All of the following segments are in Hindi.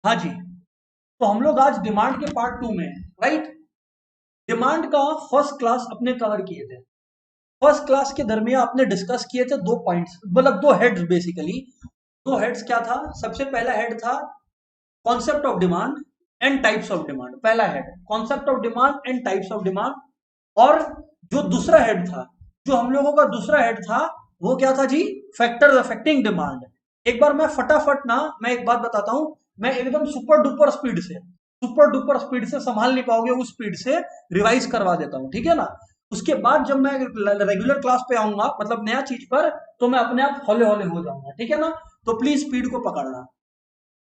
हाँ जी। तो हम लोग आज डिमांड के पार्ट 2 में हैं, राइट। डिमांड का फर्स्ट क्लास अपने कवर किए थे। फर्स्ट क्लास के दरमियान आपने डिस्कस किए थे दो पॉइंट्स, मतलब दो हेड्स बेसिकली। दो हेड्स क्या था? सबसे पहला हेड था concept of demand and types of demand. पहला head concept of demand and types of demand. और जो दूसरा हेड था, जो हम लोगों का दूसरा हेड था, वो क्या था जी? Factors affecting demand. एक बार मैं फटाफट ना, मैं एक बात बताता हूं। मैं एकदम सुपर डुपर स्पीड से संभाल नहीं पाओगे उस स्पीड से रिवाइज करवा देता हूं, ठीक है ना। उसके बाद जब मैं रेगुलर क्लास पे आऊंगा, मतलब नया चीज पर, तो मैं अपने आप हौले हौले हो जाऊंगा, ठीक है ना। तो प्लीज स्पीड को पकड़ना।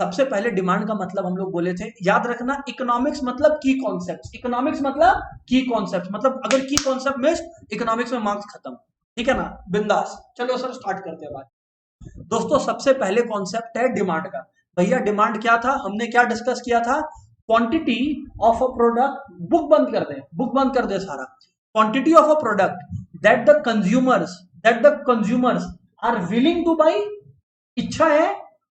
सबसे पहले डिमांड का मतलब हम लोग बोले थे, याद रखना, इकोनॉमिक्स मतलब की कॉन्सेप्ट। इकोनॉमिक्स मतलब की कॉन्सेप्ट, मतलब अगर की कॉन्सेप्ट में इकोनॉमिक्स में मार्क्स खत्म, ठीक है ना। बिंदास। चलो सर स्टार्ट करते हैं बात। दोस्तों सबसे पहले कॉन्सेप्ट है डिमांड का। भैया डिमांड क्या था, हमने क्या डिस्कस किया था? Quantity of a product. Book बंद कर दे, बुक बंद कर दे सारा। Quantity of a product that the consumers are willing to buy. इच्छा है।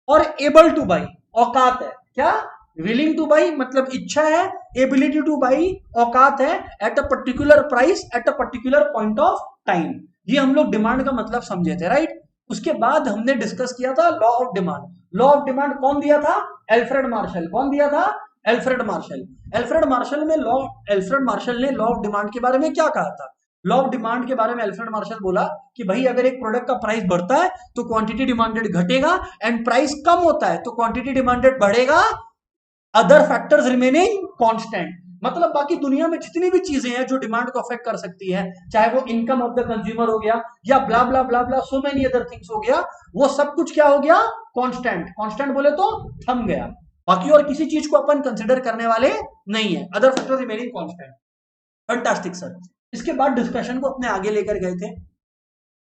और एबल टू बाई, औकात है। क्या? विलिंग टू बाई मतलब इच्छा है, एबिलिटी टू बाई औकात है, eight a particular price at a particular point of time. ये हम लोग डिमांड का मतलब समझे थे, राइट। उसके बाद हमने डिस्कस किया था law of demand. Law of demand कौन दिया था? Alfred Marshall. कौन दिया था? Alfred Marshall. एल्फ्रेड मार्शल ने लॉ ऑफ डिमांड के बारे में क्या कहा था? लॉ ऑफ डिमांड के बारे में एल्फ्रेड मार्शल बोला कि भाई अगर एक प्रोडक्ट का प्राइस बढ़ता है तो क्वांटिटी डिमांडेड घटेगा, एंड प्राइस कम होता है तो क्वांटिटी डिमांडेड बढ़ेगा, अदर फैक्टर्स रिमेनिंग कांस्टेंट। मतलब बाकी दुनिया में जितनी भी चीजें हैं जो डिमांड को अफेक्ट कर सकती है, चाहे वो इनकम ऑफ द कंज्यूमर हो गया, या ब्ला ब्ला ब्ला ब्ला सो मेनी अदर थिंग्स हो गया, वो सब कुछ क्या हो गया? कांस्टेंट। कांस्टेंट बोले तो थम गया। बाकी और किसी चीज को अपन कंसिडर करने वाले नहीं है, other factors remaining constant. Fantastic sir. इसके बाद डिस्कशन को अपने आगे लेकर गए थे।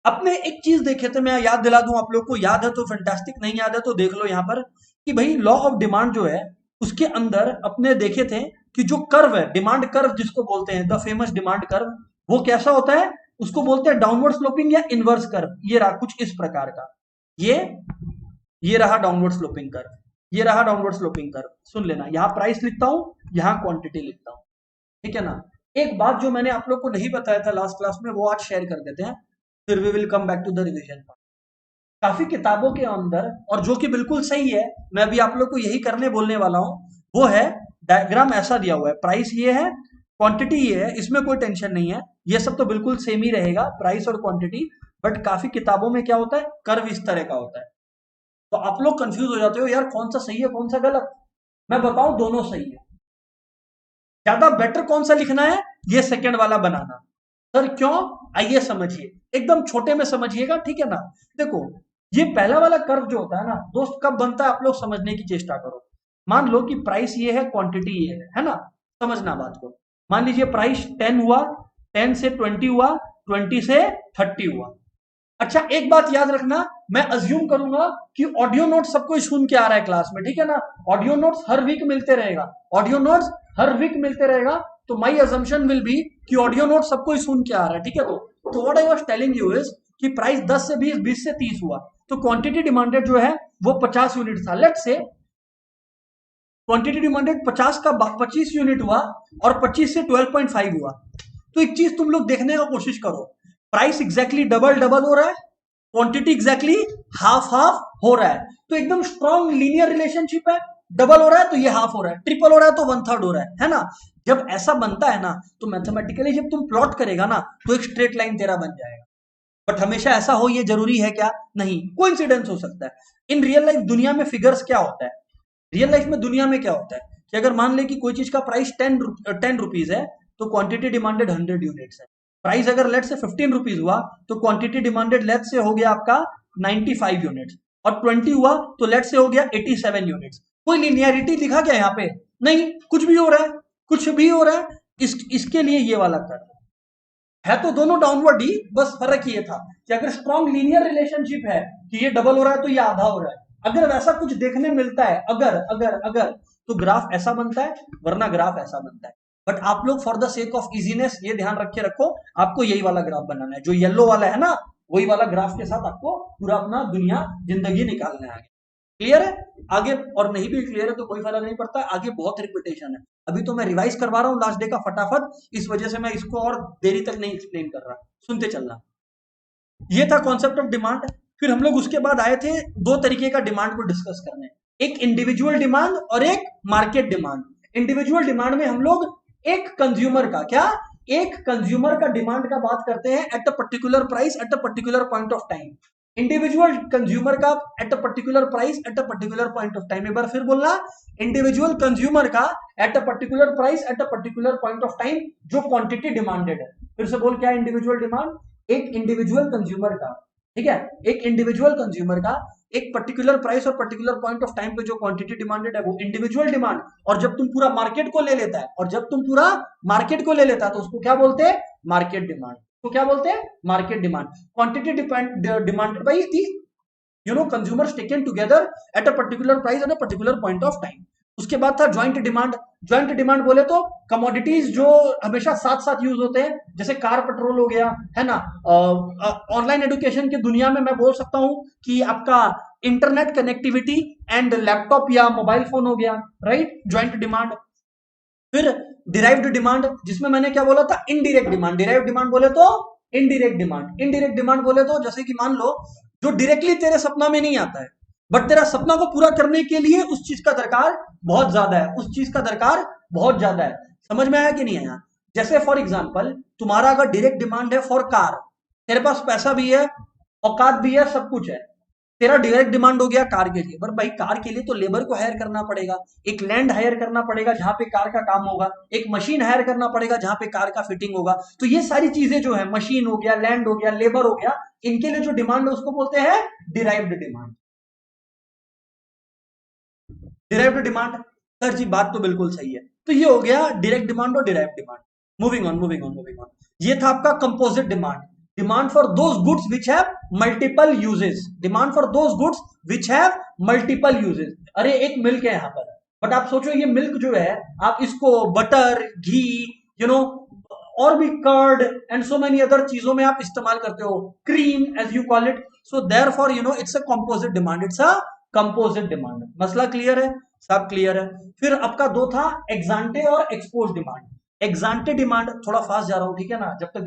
अपने एक चीज देखे थे, मैं याद दिला दूं आप लोग को, याद है तो फैंटास्टिक, नहीं याद है तो देख लो यहाँ पर, कि भाई लॉ ऑफ डिमांड जो है उसके अंदर अपने देखे थे कि जो कर्व है, डिमांड कर्व जिसको बोलते हैं, द फेमस डिमांड कर्व, वो कैसा होता है? उसको बोलते हैं डाउनवर्ड स्लोपिंग या इनवर्स कर्व। ये रहा कुछ इस प्रकार का। ये ये रहा डाउनवर्ड स्लोपिंग कर्व। ये रहा डाउनवर्ड स्लोपिंग कर्व। सुन लेना, यहाँ प्राइस लिखता हूं, यहाँ क्वांटिटी लिखता हूं, ठीक है ना। एक बात जो मैंने आप लोग को नहीं बताया था लास्ट क्लास में, वो आज शेयर कर देते हैं, फिर we will come back to the revision. काफी किताबों के अंदर, और जो कि बिल्कुल सही है, मैं अभी आप लोग को यही करने बोलने वाला हूं, वो है डायग्राम ऐसा दिया हुआ है, प्राइस ये है, क्वांटिटी ये है, इसमें कोई टेंशन नहीं है, ये सब तो बिल्कुल सेम ही रहेगा, प्राइस और क्वांटिटी। बट काफी किताबों में क्या होता है, कर्व इस तरह का होता है। तो आप लोग कंफ्यूज हो जाते हो, यार कौन सा सही है कौन सा गलत। मैं बताऊं, दोनों सही है। ज्यादा बेटर कौन सा लिखना है? ये सेकंड वाला बनाना। सर क्यों? आइए समझिए, एकदम छोटे में समझिएगा, ठीक है ना। देखो, ये पहला वाला कर्व जो होता है ना दोस्त, कब बनता है आप लोग समझने की चेष्टा करो। मान लो कि प्राइस ये है, क्वांटिटी ये है ना। समझना बात को। मान लीजिए प्राइस 10 हुआ, 10 से 20 हुआ, 20 से 30 हुआ। अच्छा एक बात याद रखना, मैं अज्यूम करूंगा कि ऑडियो नोट्स सबको सुन के आ रहा है क्लास में, ठीक है ना। ऑडियो नोट्स हर वीक मिलते रहेगा, ऑडियो नोट्स हर वीक मिलते रहेगा। तो माई अजम्पशन विल बी कि ऑडियो नोट सबको सुन के आ रहा है, ठीक है। तो what I was telling you is कि प्राइस 10 से 20, 20 से 30 हुआ, तो क्वांटिटी डिमांडेड जो है वो 50 यूनिट था। लेट्स से क्वांटिटी डिमांडेड 50 का 25 यूनिट हुआ, और 25 से 12.5 हुआ। तो एक चीज तुम लोग देखने का कोशिश करो, प्राइस एग्जैक्टली डबल डबल हो रहा है, क्वांटिटी एग्जैक्टली हाफ हाफ हो रहा है। तो एकदम स्ट्रॉन्ग लीनियर रिलेशनशिप है। डबल हो रहा है तो ये हाफ हो रहा है, ट्रिपल हो रहा है तो वन थर्ड हो रहा है ना। जब ऐसा बनता है ना, तो मैथमेटिकली जब तुम प्लॉट करेगा ना, तो एक स्ट्रेट लाइन तेरा बन जाएगा। बट हमेशा ऐसा हो ये जरूरी है क्या? नहीं, कोइंसिडेंस हो सकता है। इन रियल लाइफ दुनिया में फिगर्स क्या होता है, रियल लाइफ में दुनिया में क्या होता है कि अगर मान ले कि कोई चीज का प्राइस 10 रुपीज है, तो क्वांटिटी डिमांडेड 100 यूनिट्स है। प्राइस अगर लेट से 15 रुपीज हुआ, तो क्वांटिटी डिमांडेड लेट से हो गया आपका 95 यूनिट्स, और 20 हुआ तो लेट से हो गया 87 यूनिट्स। कोई लिनियरिटी दिखा क्या यहाँ पे? नहीं, कुछ भी हो रहा है, कुछ भी हो रहा है। इसके लिए ये वाला कर है, तो दोनों डाउनवर्ड ही, बस फर्क ये था कि अगर स्ट्रॉन्ग लीनियर रिलेशनशिप है कि ये डबल हो रहा है तो ये आधा हो रहा है, अगर वैसा कुछ देखने मिलता है, अगर अगर अगर तो ग्राफ ऐसा बनता है, वरना ग्राफ ऐसा बनता है। बट आप लोग for the sake of easiness ये ध्यान रखे रखो, आपको यही वाला ग्राफ बनाना है, जो येलो वाला है ना, वही वाला ग्राफ के साथ आपको पूरा अपना दुनिया जिंदगी निकालना है। क्लियर है? आगे और नहीं भी क्लियर है तो कोई फर्क नहीं पड़ता, आगे बहुत रिपीटेशन है। अभी तो मैं रिवाइज करवा रहा हूँ लास्ट डे का फटाफट, इस वजह से मैं इसको और देरी तक नहीं एक्सप्लेन कर रहा, सुनते चलना। ये था कॉन्सेप्ट ऑफ डिमांड। फिर हम लोग उसके बाद आए थे दो तरीके का डिमांड को डिस्कस करने, एक इंडिविजुअल डिमांड और एक मार्केट डिमांड। इंडिविजुअल डिमांड में हम लोग एक कंज्यूमर का क्या, एक कंज्यूमर का डिमांड का बात करते हैं at a particular price at a particular point of time. Individual consumer का at a particular price at a particular point of time. एक बार फिर बोलना, इंडिविजुअल कंज्यूमर का at a particular price at a particular point of time जो क्वांटिटी डिमांडेड है। फिर से बोल, क्या इंडिविजुअल डिमांड, एक इंडिविजुअल कंज्यूमर का, ठीक है, एक इंडिविजुअल कंज्यूमर का एक पर्टिकुलर प्राइस और पर्टिकुलर पॉइंट ऑफ टाइम पे जो क्वांटिटी डिमांडेड है वो इंडिविजुअल डिमांड। और जब तुम पूरा मार्केट को ले लेता है, और जब तुम पूरा मार्केट को ले लेता है तो उसको क्या बोलते हैं, मार्केट डिमांड। तो क्या बोलते हैं, market demand. Quantity demanded by the consumers taken together at a particular price at a particular point of time। उसके बाद था ज्वाइंट डिमांड। ज्वाइंट डिमांड बोले तो कमोडिटीज जो हमेशा साथ साथ यूज होते हैं, जैसे कार पेट्रोल हो गया, है ना। ऑनलाइन एजुकेशन की दुनिया में मैं बोल सकता हूं कि आपका इंटरनेट कनेक्टिविटी एंड लैपटॉप या मोबाइल फोन हो गया, राइट, ज्वाइंट डिमांड। फिर डिराइव्ड डिमांड, जिसमें मैंने क्या बोला था, इनडायरेक्ट डिमांड। डिराइव्ड डिमांड बोले तो इनडायरेक्ट डिमांड। इनडायरेक्ट डिमांड बोले तो जैसे कि मान लो जो डायरेक्टली तेरे सपना में नहीं आता है, बट तेरा सपना को पूरा करने के लिए उस चीज का दरकार बहुत ज्यादा है, उस चीज का दरकार बहुत ज्यादा है। समझ में आया कि नहीं आया? जैसे फॉर एग्जाम्पल तुम्हारा अगर डायरेक्ट डिमांड है फॉर कार, तेरे पास पैसा भी है, औकात भी है, सब कुछ है, तेरा डायरेक्ट डिमांड हो गया कार के लिए। पर भाई कार के लिए तो लेबर को हायर करना पड़ेगा, एक लैंड हायर करना पड़ेगा जहां पे कार का काम होगा, एक मशीन हायर करना पड़ेगा जहां पे कार का फिटिंग होगा। तो ये सारी चीजें जो है, मशीन हो गया, लैंड हो गया, लेबर हो गया, इनके लिए जो डिमांड है उसको बोलते हैं derived demand. Derived demand, sir ji बात तो बिल्कुल सही है। तो ये हो गया डायरेक्ट डिमांड और derived demand. Moving on, moving on, moving on. ये था आपका composite demand. Demand for those goods which have multiple uses. Demand for those goods which have multiple uses. अरे एक मिल्क है यहाँ पर, बट आप सोचो ये मिल्क जो है, आप इसको बटर, घी, और भी curd and so many other चीजों में आप इस्तेमाल करते हो, cream as you call it. So therefore it's a composite demand, it's a composite demand. मसला क्लियर है, सब क्लियर है। फिर आपका दो था एक्सांटे और एक्सपोज डिमांड। एक्सांटे डिमांड, थोड़ा फास्ट जा रहा हूं, ठीक है ना, जब तक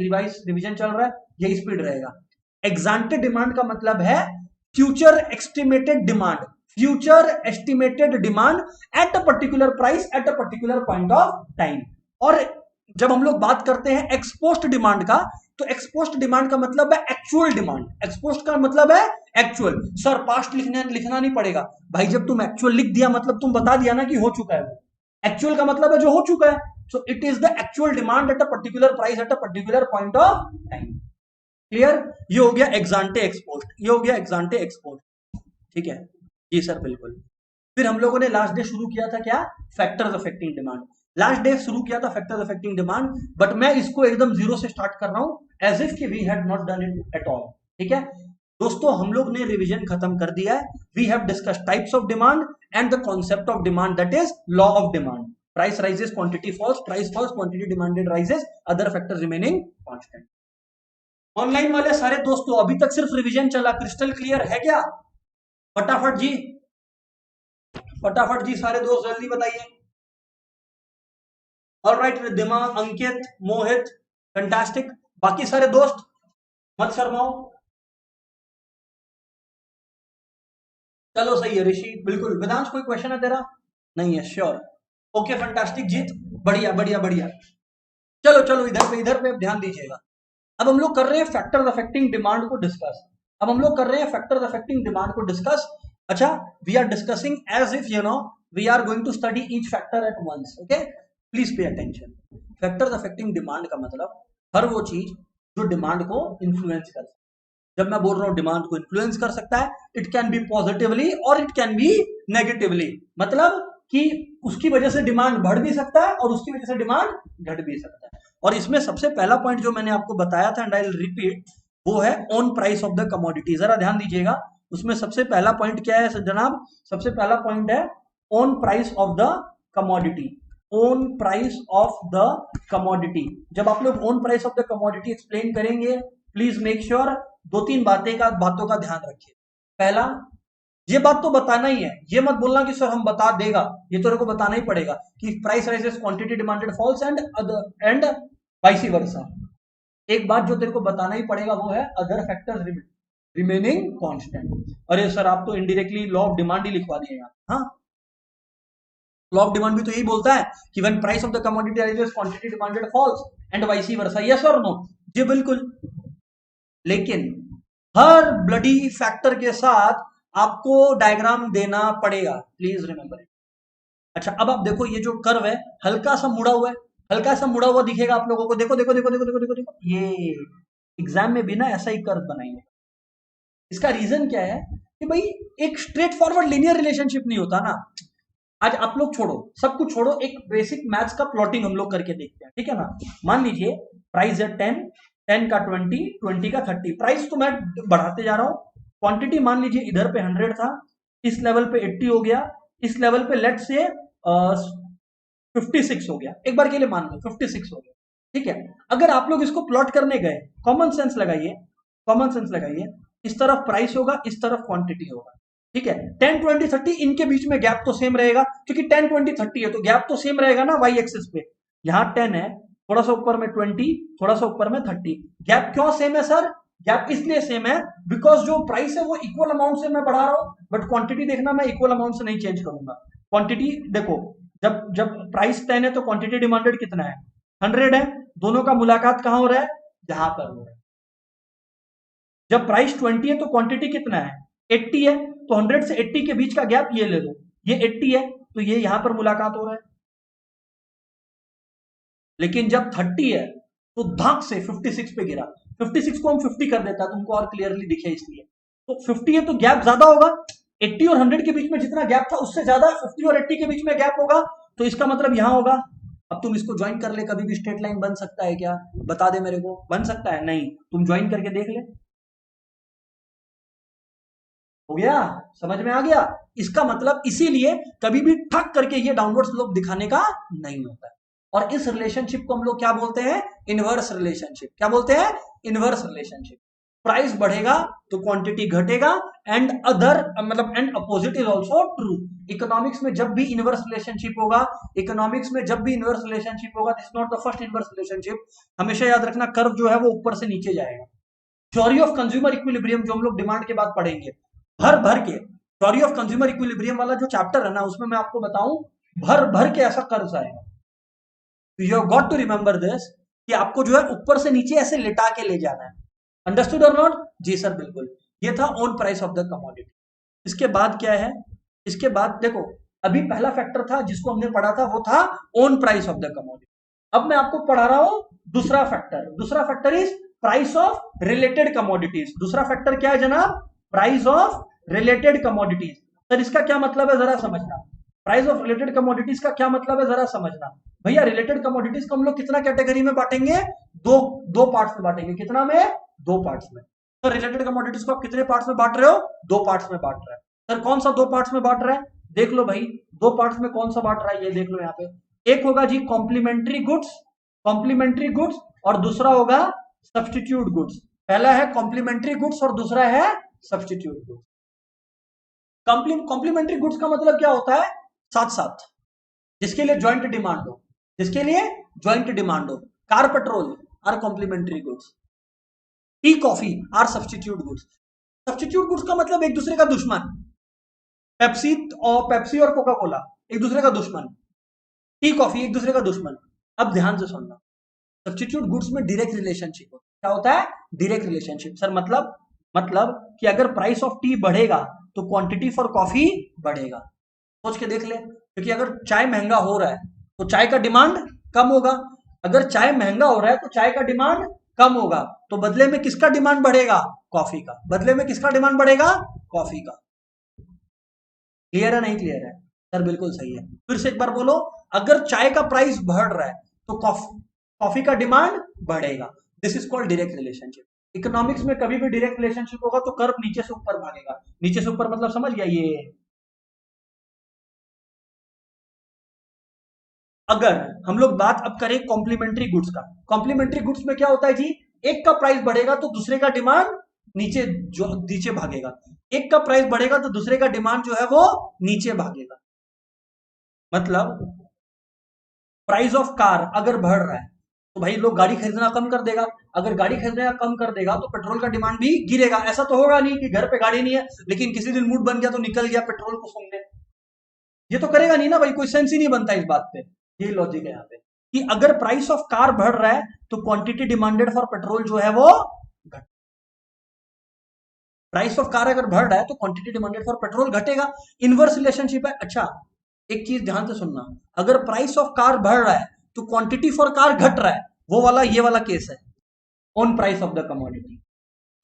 रिवीजन चल रहा है यही स्पीड रहेगा। एक्सांटे डिमांड का मतलब है future estimated demand, future estimated demand eight a particular price at a particular point of time. और जब हम लोग बात करते हैं एक्सपोस्ट डिमांड का, तो एक्सपोस्ट डिमांड का मतलब है एक्चुअल डिमांड। एक्सपोस्ट का मतलब है एक्चुअल। सर पास्ट लिखना नहीं पड़ेगा भाई, जब तुम एक्चुअल लिख दिया मतलब तुम बता दिया ना कि हो चुका है वो। एक्चुअल का मतलब है जो हो चुका है। So it is the actual demand eight a particular price at a particular point of time. Clear? ये हो गया एक्सांटे एक्सपोस्ट, ये हो गया एक्सांटे एक्सपोस्ट, ठीक है जी सर बिल्कुल। फिर हम लोगों ने लास्ट डे शुरू किया था क्या, factors affecting demand. Last day शुरू किया था फैक्टर्स अफेक्टिंग डिमांड, बट मैं इसको एकदम जीरो से स्टार्ट कर रहा हूं एज इफ कि we had not done it at all. ठीक है दोस्तों, हम लोग ने रिवीजन खत्म कर दिया है। We have discuss types of demand and the concept of demand, that is law of demand. Price rises, quantity falls, price falls, quantity demanded rises, other factors remaining constant. Online वाले सारे दोस्तों अभी तक सिर्फ रिवीजन चला, क्रिस्टल क्लियर है क्या? फटाफट जी, फटाफट जी सारे दोस्त जल्दी बताइए। ऑलराइट रिद्धिमा, अंकित, मोहित, फैंटास्टिक। बाकी सारे दोस्त मत शर्माओ। चलो सही है ऋषि, बिल्कुल। वेदांश कोई क्वेश्चन है तेरा? नहीं है, श्योर। ओके फैंटास्टिक जीत, बढ़िया बढ़िया बढ़िया। चलो चलो इधर पे ध्यान दीजिएगा। अब हम लोग कर रहे हैं फैक्टर्स अफेक्टिंग डिमांड को डिस्कस। अब हम लोग कर रहे हैं फैक्टर्स अफेक्टिंग डिमांड को डिस्कस। अच्छा, we are discussing as if we are going to study each factor at once. Okay, please pay attention. Factors affecting demand का मतलब हर वो चीज जो डिमांड को इन्फ्लुएंस कर सकती है। जब मैं बोल रहा हूं डिमांड को इन्फ्लुएंस कर सकता है, इट कैन बी पॉजिटिवली और इट कैन बी नेगेटिवली। मतलब कि उसकी वजह से डिमांड बढ़ भी सकता है और उसकी वजह से डिमांड घट भी सकता है। और इसमें सबसे पहला पॉइंट जो मैंने आपको बताया था एंड आई विल रिपीट, वो है on price of the commodity. जरा ध्यान दीजिएगा, उसमें सबसे पहला पॉइंट क्या है जनाब? सबसे पहला पॉइंट है on price of the commodity. Own price of the commodity. जब आप लोग own price of the commodity explain करेंगे, प्लीज मेक श्योर दो तीन बातों का ध्यान रखिए। पहला, ये बात तो बताना ही है, ये मत बोलना कि सर हम बता देगा, ये तो तेरे को बताना ही पड़ेगा कि price rises, quantity demanded falls and vice versa. एक बात जो तेरे को बताना ही पड़ेगा वो है अदर फैक्टर्स रिमेनिंग कांस्टेंट। अरे सर आप तो इनडायरेक्टली लॉ ऑफ डिमांड ही लिखवा दिए यहाँ। हाँ, लॉ ऑफ डिमांड भी तो यही बोलता है कि when price of the commodity rises quantity demanded falls and vice versa, yes और नो? जी बिल्कुल। लेकिन हर ब्लडी फैक्टर के साथ आपको डायग्राम देना पड़ेगा, प्लीज रिमेंबर इट। अच्छा, अब आप देखो ये जो कर्व है हल्का सा मुड़ा हुआ है, हल्का सा मुड़ा हुआ दिखेगा आप लोगों को। देखो देखो देखो देखो देखो देखो देखो, ये एग्जाम में भी ना ऐसा ही कर्व बनाएंगे। इसका रीजन क्या है कि भाई एक स्ट्रेट फॉरवर्ड लीनियर रिलेशनशिप नहीं होता ना। आज आप लोग छोड़ो, सब कुछ छोड़ो, एक बेसिक मैथ्स का प्लॉटिंग हम लोग करके देखते हैं, ठीक है ना। मान लीजिए प्राइस है 10, 10 का 20, 20 का 30। प्राइस तो मैं बढ़ाते जा रहा हूं, क्वांटिटी मान लीजिए इधर पे 100 था, इस लेवल पे 80 हो गया, इस लेवल पे लेट से 56 हो गया, एक बार के लिए मान लो 56 हो गया, ठीक है। अगर आप लोग इसको प्लॉट करने गए, कॉमन सेंस लगाइए, कॉमन सेंस लगाइए, इस तरफ प्राइस होगा, इस तरफ क्वांटिटी होगा, ठीक है। 10, 20, 30 इनके बीच में गैप तो सेम रहेगा, क्योंकि 10, 20, 30 है तो गैप तो सेम रहेगा ना वाई एक्सिस पे। यहां 10 है, थोड़ा सा ऊपर में 20, थोड़ा सा ऊपर में 30। गैप क्यों सेम है सर? गैप इसलिए सेम है बिकॉज जो प्राइस है वो इक्वल अमाउंट से मैं बढ़ा रहा हूं, बट क्वांटिटी देखना मैं इक्वल अमाउंट से नहीं चेंज करूंगा। क्वांटिटी देखो, जब जब प्राइस 10 है तो क्वांटिटी डिमांडेड कितना है? 100 है। दोनों का मुलाकात कहां हो रहा है? यहां पर हो रहा है। जब प्राइस 20 है तो क्वांटिटी कितना है? 80 है। तो 100 से 80 के बीच का गैप ये ले लो, ये 80 है तो ये यहां पर मुलाकात हो रहा है। लेकिन जब 30 है तो धाक से 56 पे गिरा। 56 को हम 50 कर देता तुमको और क्लियरली दिखे इसलिए। तो 50 है तो गैप ज्यादा होगा, 80 और 100 के बीच में जितना गैप था उससे ज्यादा 50 और 80 के बीच में गैप होगा, तो इसका मतलब यहां होगा। अब तुम इसको ज्वाइन कर ले, कभी भी स्ट्रेट लाइन बन सकता है क्या? बता दे मेरे को, बन सकता है? नहीं, तुम ज्वाइन करके देख ले। हो गया? समझ में आ गया? इसका मतलब इसीलिए कभी भी ठक करके ये डाउनवर्ड स्लोप दिखाने का नहीं होता है। और इस रिलेशनशिप को हम लोग क्या बोलते हैं? Inverse relationship. क्या बोलते हैं? Inverse relationship. प्राइस बढ़ेगा तो क्वांटिटी घटेगा, एंड अदर मतलब and opposite is also true. Economics में जब भी इनवर्स रिलेशनशिप होगा, इकोनॉमिक्स में जब भी इनवर्स रिलेशनशिप होगा, this not the first inverse relationship. हमेशा याद रखना, कर्व जो है वो ऊपर से नीचे जाएगा। थ्योरी ऑफ कंज्यूमर इक्विलिब्रियम जो हम लोग डिमांड के बाद पढ़ेंगे, भर भर के थ्योरी ऑफ कंज्यूमर इक्विलिब्रियम वाला जो चैप्टर है ना, उसमें मैं आपको बताऊं भर भर के ऐसा कर्व आएगा। You have got to remember this कि आपको जो है ऊपर से नीचे ऐसे लिटा के ले जाना है। अंडरस्टूड और नॉट? जी सर बिल्कुल। ये था own price of the commodity. इसके बाद क्या है? इसके बाद देखो, अभी पहला फैक्टर था जिसको हमने पढ़ा था, वो था own price of the commodity. अब मैं आपको पढ़ा रहा हूं दूसरा फैक्टर। दूसरा factor is price of related commodities. दूसरा फैक्टर क्या है जनाब? Price of related commodities. Sir इसका क्या मतलब है जरा समझना। प्राइस ऑफ रिलेटेड कमोडिटीज का क्या मतलब है जरा समझना। भैया रिलेटेड कमोडिटीज को हम लोग कितना कैटेगरी में बांटेंगे? दो दो पार्ट्स में बांटेंगे। कितना में? दो पार्ट्स में। तो रिलेटेड कमोडिटीज को आप कितने पार्ट्स में बांट रहे हो? दो पार्ट्स में बांट रहे हैं। सर कौन सा दो पार्ट्स में बांट रहे हैं? देख लो भाई, दो पार्ट्स में कौन सा बांट रहा है ये देख लो यहाँ पे। एक होगा जी कॉम्प्लीमेंट्री गुड्स, कॉम्प्लीमेंट्री गुड्स, और दूसरा होगा सब्सटीट्यूट गुड्स। पहला है कॉम्प्लीमेंट्री गुड्स और दूसरा है सब्सटीट्यूट गुड्स। कॉम्प्लीमेंट्री गुड्स का मतलब क्या होता है? साथ साथ, जिसके लिए ज्वाइंट डिमांड हो, जिसके लिए ज्वाइंट डिमांड हो। Car petrol are complementary goods, tea coffee are substitute goods. Substitute goods का मतलब एक दूसरे का दुश्मन। पेप्सी और कोका कोला एक दूसरे का दुश्मन, टी कॉफी एक दूसरे का दुश्मन। अब ध्यान से सुनना, सब्सटीट्यूट गुड्स में डायरेक्ट रिलेशनशिप होता है। क्या होता है? Direct relationship. सर मतलब कि अगर प्राइस ऑफ टी बढ़ेगा तो क्वांटिटी फॉर कॉफी बढ़ेगा। सोच के देख ले, क्योंकि अगर चाय महंगा हो रहा है तो चाय का डिमांड कम होगा। अगर चाय महंगा हो रहा है तो चाय का डिमांड कम होगा, तो बदले में किसका डिमांड बढ़ेगा? कॉफी का। बदले में किसका डिमांड बढ़ेगा? कॉफी का। क्लियर है नहीं क्लियर है? सर बिल्कुल सही है। फिर से एक बार बोलो, अगर चाय का प्राइस बढ़ रहा है तो कॉफी का डिमांड बढ़ेगा। This is called direct relationship. Economics में कभी भी डायरेक्ट रिलेशनशिप होगा तो कर्व नीचे से ऊपर भागेगा। नीचे से ऊपर मतलब समझ गया ये। अगर हम लोग बात अब करें कॉम्प्लीमेंट्री गुड्स का, कॉम्प्लीमेंट्री गुड्स में क्या होता है जी? एक का प्राइस बढ़ेगा तो दूसरे का डिमांड नीचे जो नीचे भागेगा। एक का प्राइस बढ़ेगा तो दूसरे का डिमांड जो है वो नीचे भागेगा। मतलब प्राइस ऑफ कार अगर बढ़ रहा है तो भाई लोग गाड़ी खरीदना कम कर देगा, अगर गाड़ी खरीदना कम कर देगा तो पेट्रोल का डिमांड भी गिरेगा। ऐसा तो होगा नहीं कि घर पे गाड़ी नहीं है लेकिन किसी दिन मूड बन गया तो निकल गया पेट्रोल को सूंघने, ये तो करेगा नहीं ना भाई, कोई सेंस ही नहीं बनता इस बात पे। ये लॉजिक है यहाँ पे कि अगर प्राइस ऑफ कार बढ़ रहा है तो क्वांटिटी डिमांडेड फॉर पेट्रोल जो है वो घट, प्राइस ऑफ कार अगर बढ़ रहा है तो क्वांटिटी डिमांडेड फॉर पेट्रोल घटेगा। इनवर्स रिलेशनशिप है। अच्छा एक चीज ध्यान से सुनना, अगर प्राइस ऑफ कार बढ़ रहा है तो क्वांटिटी फॉर कार घट रहा है, वो वाला ये वाला केस है on price of the commodity.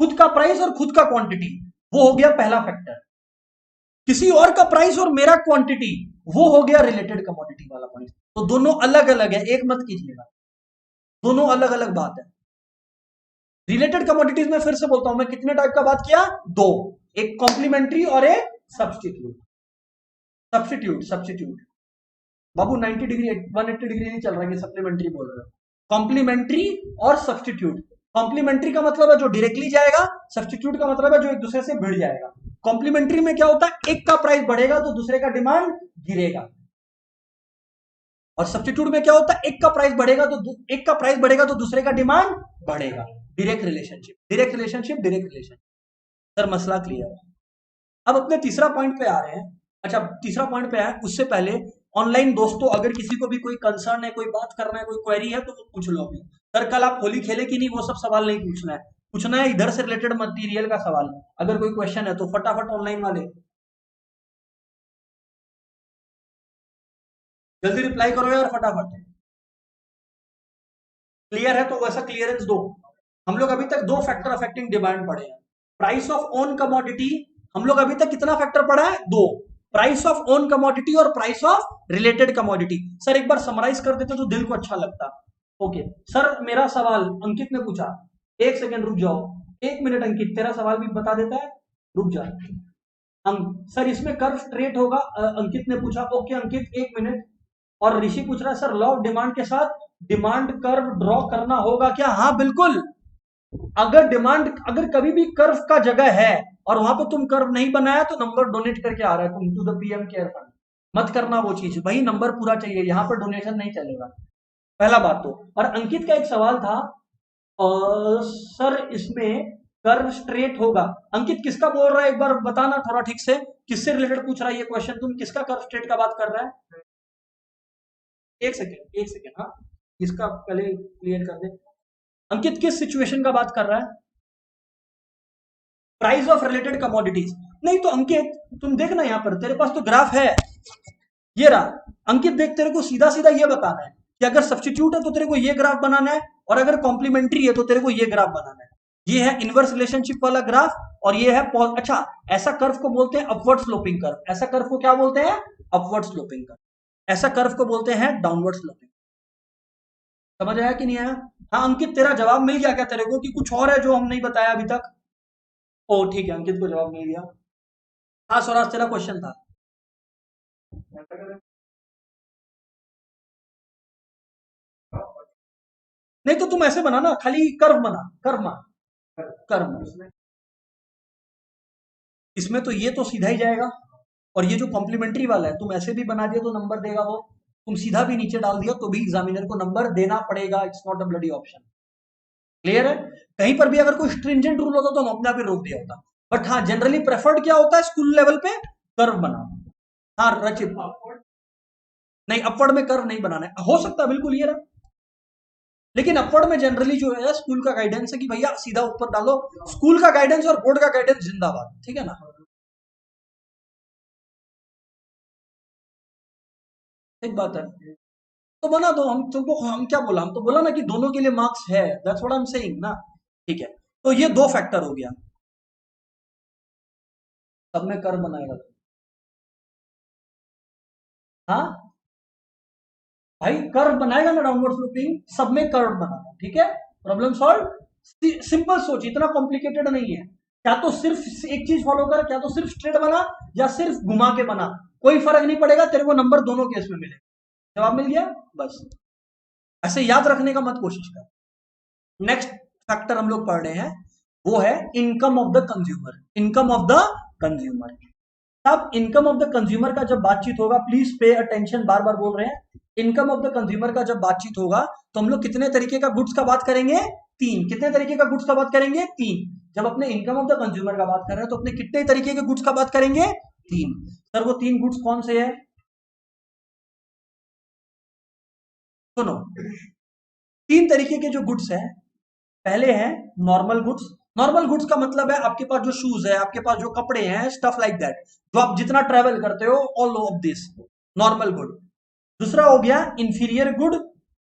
खुद का प्राइस और खुद का क्वांटिटी, वो हो गया पहला फैक्टर। किसी और का प्राइस और मेरा क्वांटिटी, वो हो गया रिलेटेड कमोडिटी वाला पॉइंट। तो दोनों अलग अलग है, एक मत कीजिएगा, दोनों अलग अलग बात है। रिलेटेड कमोडिटीज में फिर से बोलता हूं मैं, कितने टाइप का बात किया? दो, एक कॉम्प्लीमेंट्री और एक सब्स्टिट्यूट। सब्स्टिट्यूट बाबू 90 डिग्री 180 डिग्री नहीं चल रहा है कि सप्लीमेंट्री बोल रहे हो। कॉम्प्लीमेंट्री और सब्स्टिट्यूट। कॉम्प्लीमेंट्री का मतलब है जो डायरेक्टली जाएगा, सब्स्टिट्यूट का मतलब है जो एक दूसरे से भिड़ जाएगा। कॉम्प्लीमेंट्री में क्या होता है, एक का प्राइस बढ़ेगा तो दूसरे का डिमांड गिरेगा, और सब्स्टिट्यूट में क्या होता है, एक का प्राइस बढ़ेगा तो दूसरे का डिमांड बढ़ेगा। Direct relationship. सर मसला क्लियर है। अब अपने तीसरा पॉइंट पे आ रहे हैं। अच्छा तीसरा पॉइंट पे है, उससे पहले ऑनलाइन दोस्तों अगर किसी को भी कोई कंसर्न है, कोई बात करना है, कोई क्वेरी है तो वो पूछ लो अभी। सर कल आप होली खेले कि नहीं, वो सब सवाल नहीं पूछना है, पूछना है इधर से रिलेटेड मटेरियल का सवाल। अगर कोई क्वेश्चन है तो फटाफट ऑनलाइन वाले जल्दी रिप्लाई करो यार फटाफट। क्लियर है तो वैसा क्लियरेंस दो। हम लोग अभी तक दो फैक्टर अफेक्टिंग डिमांड पढ़े हैं। प्राइस ऑफ ओन कमोडिटी, हम लोग अभी तक कितना फैक्टर पढ़ा है? दो, प्राइस ऑफ ओन कमोडिटी और price of related commodity. Sir एक बार समराइज कर देते तो दिल को अच्छा लगता। ओके सर मेरा सवाल अंकित ने पूछा, एक सेकेंड रुक जाओ, एक मिनट अंकित तेरा सवाल भी बता देता है, रुक जा। सर इसमें कर्व स्ट्रेट होगा, अंकित ने पूछा। ओके अंकित एक मिनट। और ऋषि पूछ रहा है सर लॉ ऑफ डिमांड के साथ डिमांड कर्व ड्रॉ करना होगा क्या? हाँ बिल्कुल। अगर कभी भी कर्व का जगह है और वहां पे तुम कर्व नहीं बनाया तो नंबर डोनेट करके आ रहा है तुम to the PM care fund, मत करना वो चीज भाई, नंबर पूरा चाहिए, यहाँ पर डोनेशन नहीं चलेगा। पहला बात तो। और अंकित का एक सवाल था सर इसमें कर्व स्ट्रेट होगा। अंकित किसका बोल रहा है एक बार बताना थोड़ा ठीक से, किससे रिलेटेड पूछ रहा है ये क्वेश्चन, तुम किसका कर्व स्ट्रेट का बात कर रहा है? एक सेकेंड हाँ, इसका पहले क्लियर कर दे। अंकित किस सिचुएशन का बात कर रहा है? Price of related commodities. नहीं तो अंकित तुम देखना यहां पर तेरे पास तो ग्राफ है, ये रहा। अंकित देख तेरे को सीधा सीधा ये बताना है कि अगर सब्स्टिट्यूट है तो तेरे को ये ग्राफ बनाना है, और अगर कॉम्प्लीमेंट्री है तो तेरे को ये ग्राफ बनाना है। ये है इनवर्स रिलेशनशिप वाला ग्राफ और ये है अच्छा ऐसा कर्व को बोलते हैं अपवर्ड स्लोपिंग कर्व। ऐसा कर्व को क्या बोलते हैं? Upward sloping curve. ऐसा कर्व को बोलते हैं डाउनवर्ड स्लोपिंग। समझ आया कि नहीं आया? हाँ अंकित तेरा जवाब मिल गया क्या तेरे को, कि कुछ और है जो हम नहीं बताया अभी तक? ओ ठीक है अंकित को जवाब मिल गया। हाँ स्वराज तेरा क्वेश्चन था। नहीं तो तुम ऐसे बना ना, खाली कर्व बना, कर्व इसमें तो ये तो सीधा ही जाएगा, और ये जो कॉम्प्लीमेंट्री वाला है तुम ऐसे भी बना दिया तो नंबर देगा वो, तुम सीधा भी नीचे डाल दिया तो भी एग्जामिनर को नंबर देना पड़ेगा। It's not a bloody option. Clear है? कहीं पर भी अगर कोई स्ट्रिंजेंट रूल होता तो हम अपने आप ही रोक दिया होता, बट हाँ जनरली प्रेफर्ड क्या होता है स्कूल लेवल पे? कर्व बना। हाँ रचित नहीं, अपवर्ड में कर्व नहीं बनाना है, हो सकता है बिल्कुल ये रहा, लेकिन अपवर्ड में जनरली जो है स्कूल का गाइडेंस है कि भैया सीधा ऊपर डालो। स्कूल का गाइडेंस और बोर्ड का गाइडेंस जिंदाबाद, ठीक है ना? एक बात है तो बना दो, हम तुमको हम क्या बोला, हम तो बोला ना कि दोनों के लिए मार्क्स है, that's what I am saying ना। ठीक है तो ये दो फैक्टर हो गया। सब में कर्व बनाएगा तो हाँ भाई कर्व बनाएगा ना, डाउनवर्ड स्लोपिंग सब में कर्व बनाना, ठीक है? Problem solve. सिंपल सोच, इतना कॉम्प्लिकेटेड नहीं है। क्या तो सिर्फ एक चीज फॉलो कर, क्या तो सिर्फ स्ट्रेट बना या सिर्फ घुमा के बना, कोई फर्क नहीं पड़ेगा, तेरे को नंबर दोनों केस में मिलेगा। जवाब मिल गया बस। ऐसे याद रखने का मत कोशिश कर। नेक्स्ट फैक्टर हम लोग पढ़ रहे हैं वो है income of the consumer. Income of the consumer. अब इनकम ऑफ द कंज्यूमर का जब बातचीत होगा, प्लीज पे अटेंशन, बार बार बोल रहे हैं, इनकम ऑफ द कंज्यूमर का जब बातचीत होगा तो हम लोग कितने तरीके का गुड्स का बात करेंगे? तीन। कितने तरीके का गुड्स का बात करेंगे? तीन। जब अपने इनकम ऑफ द कंज्यूमर का बात कर रहे हैं तो अपने कितने तरीके के गुड्स का बात करेंगे? तीन। सर वो तीन गुड्स कौन से है? सुनो, तीन तरीके के जो गुड्स है, पहले है नॉर्मल गुड्स। नॉर्मल गुड्स का मतलब है आपके पास जो शूज है, आपके पास जो कपड़े हैं, स्टफ लाइक दैट, जो आप जितना ट्रेवल करते हो, all of this normal good. दूसरा हो गया इंफीरियर गुड।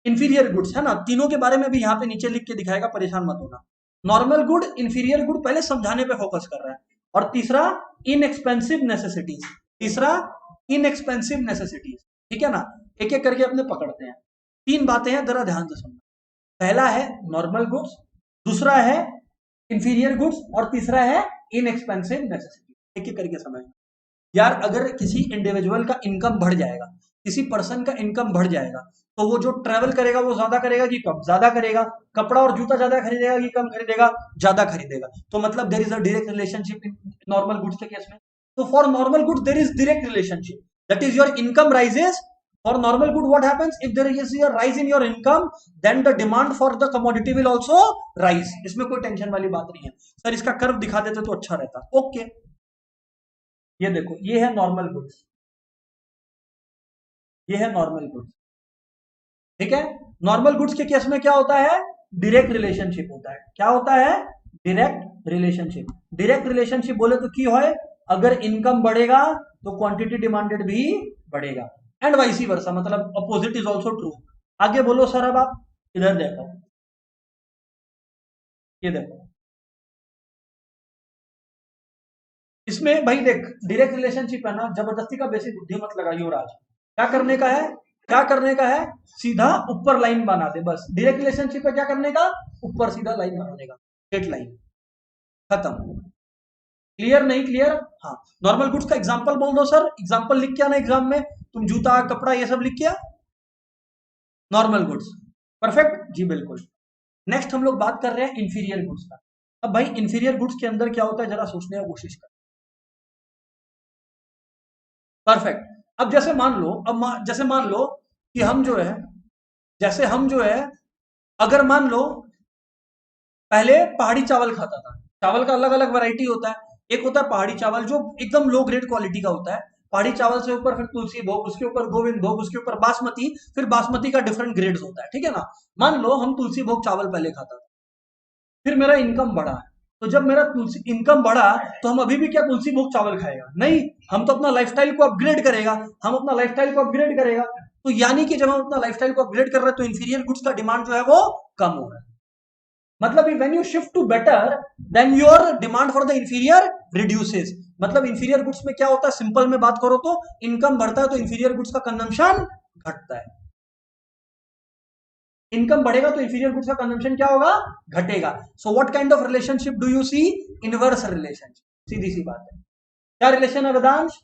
इंफीरियर गुड्स है ना, तीनों के बारे में भी यहाँ पे नीचे लिख के दिखाएगा, परेशान मत होना। नॉर्मल गुड, इंफीरियर गुड, पहले समझाने पे फोकस कर रहा है। और तीसरा इनएक्सपेंसिव नेसेसिटीज। तीसरा इनएक्सपेंसिव नेसेसिटीज। ठीक है ना, एक एक करके अपने पकड़ते हैं। तीन बातें हैं, जरा ध्यान से सुनना। पहला है नॉर्मल गुड्स, दूसरा है इंफीरियर गुड्स, और तीसरा है इनएक्सपेंसिव नेसेसिटी। एक एक करके समझना यार। अगर किसी इंडिविजुअल का इनकम बढ़ जाएगा, किसी पर्सन का इनकम बढ़ जाएगा, तो वो जो ट्रेवल करेगा वो ज्यादा करेगा कि कम? ज्यादा करेगा। कपड़ा और जूता ज्यादा खरीदेगा कि कम खरीदेगा? ज्यादा खरीदेगा। तो मतलब there is a direct relationship in normal goods के केस में। तो for normal goods there is direct relationship, that is your income rises. For normal good, what happens if there is a rise in your income, then the demand for the commodity will also rise. इसमें कोई टेंशन वाली बात नहीं है। सर इसका कर्व दिखा देते तो अच्छा रहता। ओके, ये देखो, ये है नॉर्मल गुड्स, ये है नॉर्मल गुड्स। ठीक है, नॉर्मल गुड्स के केस में क्या होता है? डायरेक्ट रिलेशनशिप होता है। क्या होता है? Direct relationship. डायरेक्ट रिलेशनशिप बोले तो की है, अगर इनकम बढ़ेगा तो क्वांटिटी डिमांडेड भी बढ़ेगा, एंड वाइस वर्सा, मतलब अपोजिट इज ऑल्सो ट्रू। आगे बोलो सर। अब आप इधर देखो, ये देखो, इसमें भाई देख, डायरेक्ट रिलेशनशिप है ना, जबरदस्ती का बेसिक बुद्धि मत लगाइए। राज क्या करने का है? क्या करने का है? सीधा ऊपर लाइन बना दे बस। डायरेक्ट रिलेशनशिप है क्या करने का? ऊपर सीधा लाइन बनाने का, स्ट्रेट लाइन, खत्म। क्लियर नहीं क्लियर? हाँ, नॉर्मल गुड्स का एग्जांपल बोल दो सर। एग्जांपल लिख के आना एग्जाम में, तुम जूता कपड़ा ये सब लिख के आ। नॉर्मल गुड्स, परफेक्ट जी, बिल्कुल। नेक्स्ट हम लोग बात कर रहे हैं इंफीरियर गुड्स का। अब भाई इंफीरियर गुड्स के अंदर क्या होता है, जरा सोचने की कोशिश कर। परफेक्ट। अब जैसे मान लो, जैसे मान लो कि हम जो है, जैसे हम जो है, अगर मान लो पहले पहाड़ी चावल खाता था। चावल का अलग अलग वैरायटी होता है। एक होता है पहाड़ी चावल जो एकदम लो ग्रेड क्वालिटी का होता है। पहाड़ी चावल से ऊपर फिर तुलसी भोग, उसके ऊपर गोविंद भोग, उसके ऊपर बासमती, फिर बासमती का डिफरेंट ग्रेड्स होता है। ठीक है ना, मान लो हम तुलसी भोग चावल पहले खाता था, फिर मेरा इनकम बढ़ा। तो जब मेरा तुलसी इनकम बढ़ा तो हम अभी भी क्या तुलसी भोग चावल खाएगा? नहीं, हम तो अपना लाइफस्टाइल को अपग्रेड करेगा। हम अपना लाइफस्टाइल को अपग्रेड करेगा। तो यानी कि जब हम अपना लाइफस्टाइल को अपग्रेड कर रहे हैं तो इंफीरियर गुड्स का डिमांड जो है वो कम हो रहा है। मतलब when you shift to better, then your demand for the inferior reduces. मतलब इंफीरियर गुड्स में क्या होता है, सिंपल में बात करो तो इनकम बढ़ता है तो इंफीरियर गुड्स का कंजम्पशन घटता है। इनकम बढ़ेगा तो इंफीरियर गुड्स का कंजम्पशन क्या होगा? घटेगा। So what kind of relationship do you see? Inverse relationship. सीधी सी बात है। क्या रिलेशन है वेदांश?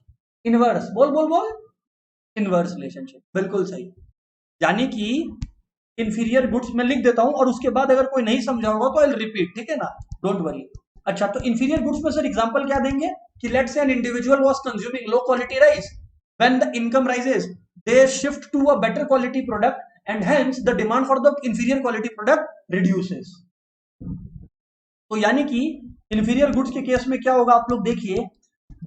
इनवर्स। बोल बोल बोल। इनवर्स रिलेशनशिप, बिल्कुल सही। यानी कि इंफीरियर गुड्स में लिख देता हूं और उसके बाद अगर कोई नहीं समझा होगा तो आई विल रिपीट। ठीक है ना, डोंट वरी। अच्छा, तो इंफीरियर गुड्स में सर एग्जांपल क्या देंगे कि let's say an individual was consuming low quality rice, when the income rises they shift to a better quality product and hence the demand for the inferior quality product reduces। तो यानी कि inferior goods के केस में क्या होगा, आप लोग देखिए,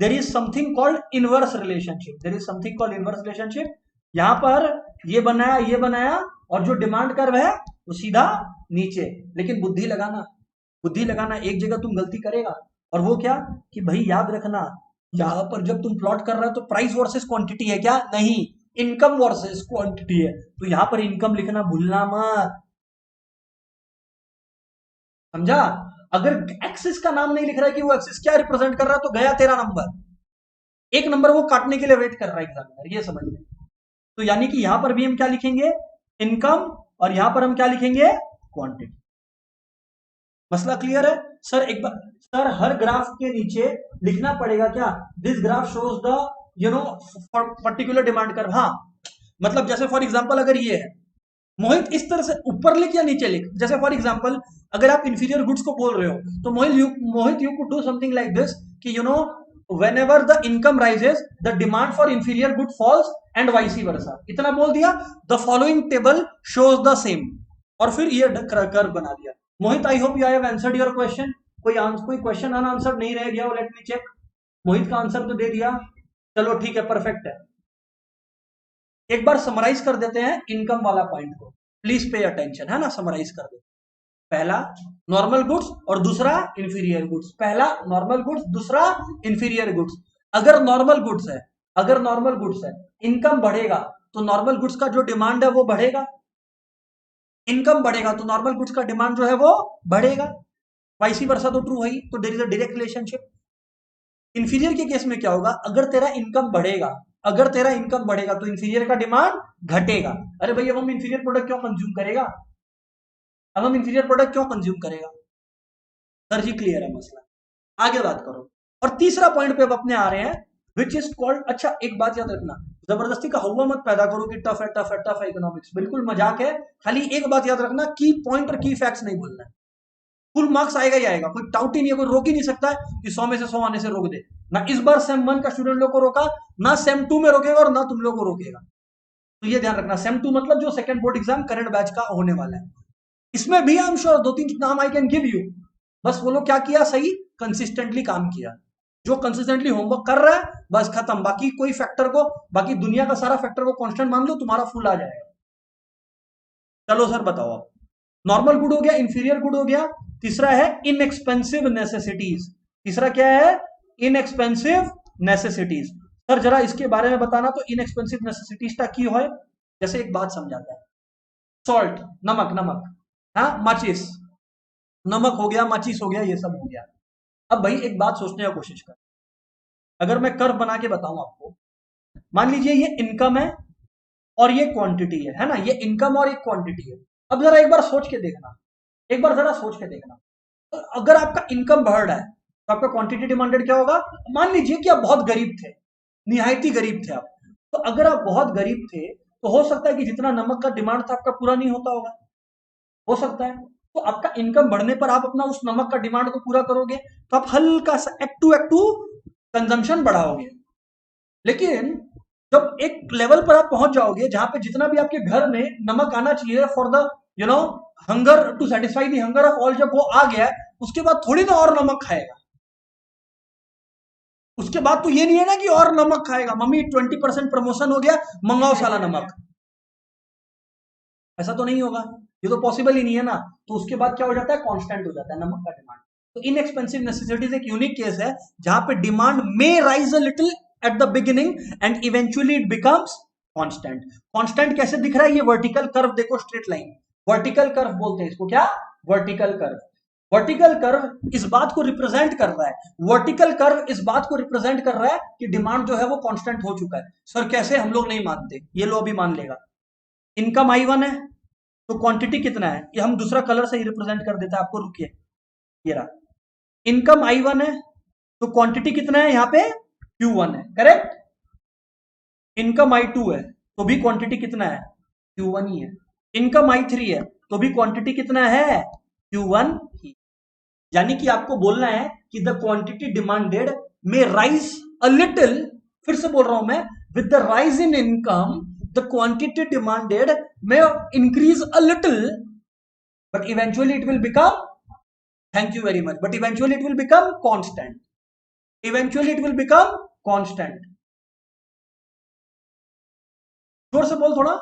there is something called inverse relationship। there is something called inverse relationship। यहां पर ये बनाया और जो डिमांड कर्व है वो सीधा नीचे। लेकिन बुद्धि लगाना, बुद्धि लगाना, एक जगह तुम गलती करेगा, और वो क्या कि भाई याद रखना, यहां पर जब तुम प्लॉट कर रहे हो तो प्राइस वर्सेस क्वांटिटी है क्या? नहीं, इनकम वर्सेस क्वांटिटी है। तो यहां पर इनकम लिखना भूलना मत, समझा? अगर एक्सिस का नाम नहीं लिख रहा है कि वो एक्सिस क्या रिप्रेजेंट कर रहा है तो गया तेरा नंबर। एक नंबर वो काटने के लिए वेट कर रहा है एग्जामिनर, ये समझ में। तो यानी कि यहां पर भी हम क्या लिखेंगे? इनकम, और यहां पर हम क्या लिखेंगे? क्वांटिटी। मसला क्लियर है सर? एक बार सर, हर ग्राफ के नीचे लिखना पड़ेगा क्या? This graph shows the particular demand curve. हाँ, मतलब जैसे फॉर एग्जांपल अगर ये है, मोहित इस तरह से ऊपर लिख या नीचे लिख, जैसे फॉर एग्जांपल अगर आप इंफीरियर गुड्स को बोल रहे हो तो Mohit you could do something like this कि you know whenever the income rises the demand for inferior good falls and vice versa, इतना बोल दिया, the following table shows the same, और फिर ये कर्व बना दिया। Mohit I hope you have answered your question. कोई क्वेश्चन अनआंसर्ड नहीं रह गया, लेट मी चेक। मोहित का आंसर तो दे दिया, चलो ठीक है, परफेक्ट है। एक बार समराइज कर देते हैं इनकम वाला पॉइंट को, प्लीज पे अटेंशन, है ना। समराइज कर देते, पहला नॉर्मल गुड्स और दूसरा इंफीरियर गुड्स। पहला नॉर्मल गुड्स, दूसरा इंफीरियर गुड्स। अगर नॉर्मल गुड्स है इनकम बढ़ेगा तो नॉर्मल गुड्स का जो डिमांड है वो बढ़ेगा, इनकम बढ़ेगा तो नॉर्मल गुड्स का डिमांड जो है वो बढ़ेगा, वाइस वर्सा तो ट्रू है ही, तो there is a direct relationship. Inferior के केस में क्या होगा, अगर तेरा इनकम बढ़ेगा तो इंफीरियर का डिमांड घटेगा। अरे भैया हम इंफीरियर प्रोडक्ट क्यों कंज्यूम करेगा, अब हम इंफीरियर प्रोडक्ट क्यों कंज्यूम करेगा? सर जी क्लियर है मसला, आगे बात करो। और तीसरा पॉइंट पे अब अपने आ रहे हैं विच इज कॉल्ड, अच्छा एक बात याद रखना, जबरदस्ती का हवा मत पैदा करो कि टफ है इकोनॉमिक्स, बिल्कुल मजाक है। खाली एक बात याद रखना, की पॉइंट और की फैक्ट्स नहीं भूलना है, फुल मार्क्स आएगा ही आएगा, कोई डाउट ही नहीं है, कोई रोक ही नहीं सकता है कि 100 में से 100 आने से रोक दे। ना इस बार सेम 1 का स्टूडेंट लोग को रोका, ना सेम 2 में रोकेगा और ना तुम लोग को रोकेगा, तो ये ध्यान रखना। सेम 2 मतलब जो second board exam current batch का होने वाला है, इसमें भी आई एम श्योर 2-3 नाम आई कैन गिव यू, बस वो लोग क्या किया, सही कंसिस्टेंटली काम किया। जो कंसिस्टेंटली होमवर्क कर रहा है बस खत्म, बाकी कोई फैक्टर को, बाकी दुनिया का सारा फैक्टर को कांस्टेंट मान लो, तुम्हारा फुल आ जाएगा। चलो सर बताओ, आप नॉर्मल गुड हो गया, इंफीरियर गुड हो गया, तीसरा है इनएक्सपेंसिव नेसेसिटीज। तीसरा क्या है, इनएक्सपेंसिव नेसेसिटीज। सर जरा इसके बारे में बताना, तो इनएक्सपेंसिव नेसेसिटीज का की है, जैसे एक बात समझाता है, सॉल्ट, नमक, हाँ माचिस, नमक हो गया, माचिस हो गया, ये सब हो गया। अब भाई एक बात सोचने का कोशिश कर, अगर मैं कर्व बना के बताऊं आपको, मान लीजिए ये इनकम है और ये क्वांटिटी है ना, ये इनकम और एक क्वांटिटी है। अब जरा एक बार सोच के देखना, तो अगर आपका इनकम बढ़ रहा है तो आपका क्वांटिटी डिमांडेड क्या होगा। मान लीजिए कि आप बहुत गरीब थे, निहायती गरीब थे आप, तो अगर आप बहुत गरीब थे तो हो सकता है कि जितना नमक का डिमांड था आपका पूरा नहीं होता होगा, हो सकता है। तो आपका इनकम बढ़ने पर आप अपना उस नमक का डिमांड को पूरा करोगे, तो आप हल्का सा एक्टू कंजम्पशन बढ़ाओगे। लेकिन जब एक लेवल पर आप पहुंच जाओगे जहां पे जितना भी आपके घर में नमक आना चाहिए for the hunger to satisfy the hunger of all, जब वो आ गया, उसके बाद थोड़ी ना और नमक खाएगा। उसके बाद तो ये नहीं है ना कि और नमक खाएगा, मम्मी 20% प्रमोशन हो गया, मंगाओ साला नमक, ऐसा तो नहीं होगा, ये तो पॉसिबल ही नहीं है ना। तो उसके बाद क्या हो जाता है, कांस्टेंट हो जाता है नमक का डिमांड। तो इनएक्सपेंसिव नेसेसिटीज एक यूनिक केस है जहां पे demand may rise a little at the beginning and eventually it becomes constant. Constant कैसे दिख रहा है, ये वर्टिकल कर्व देखो, स्ट्रेट लाइन, वर्टिकल कर्व बोलते हैं इसको, क्या, वर्टिकल कर्व। वर्टिकल कर्व इस बात को रिप्रेजेंट कर रहा है, वर्टिकल कर्व इस बात को रिप्रेजेंट कर रहा है कि डिमांड जो है वो कांस्टेंट हो चुका है। सर कैसे, हम लोग नहीं मानते, ये लो अभी मान लेगा। इनकम I1 है तो क्वांटिटी कितना है, ये हम दूसरा कलर से ही रिप्रेजेंट कर देता है आपको, रुकिए, ये रहा, इनकम I1 है तो क्वांटिटी कितना है, यहाँ पे Q1 है, करेक्ट। इनकम I2 है तो भी क्वांटिटी कितना है, Q1 ही है। इनकम I3 है तो भी क्वांटिटी कितना है, Q1 ही। यानी कि आपको बोलना है कि द क्वांटिटी डिमांडेड में राइज अ लिटिल, फिर से बोल रहा हूं मैं, with the rise in income the quantity demanded may increase a little, but eventually it will become, thank you very much, but eventually it will become constant, eventually it will become constant। जोर से बोल थोड़ा,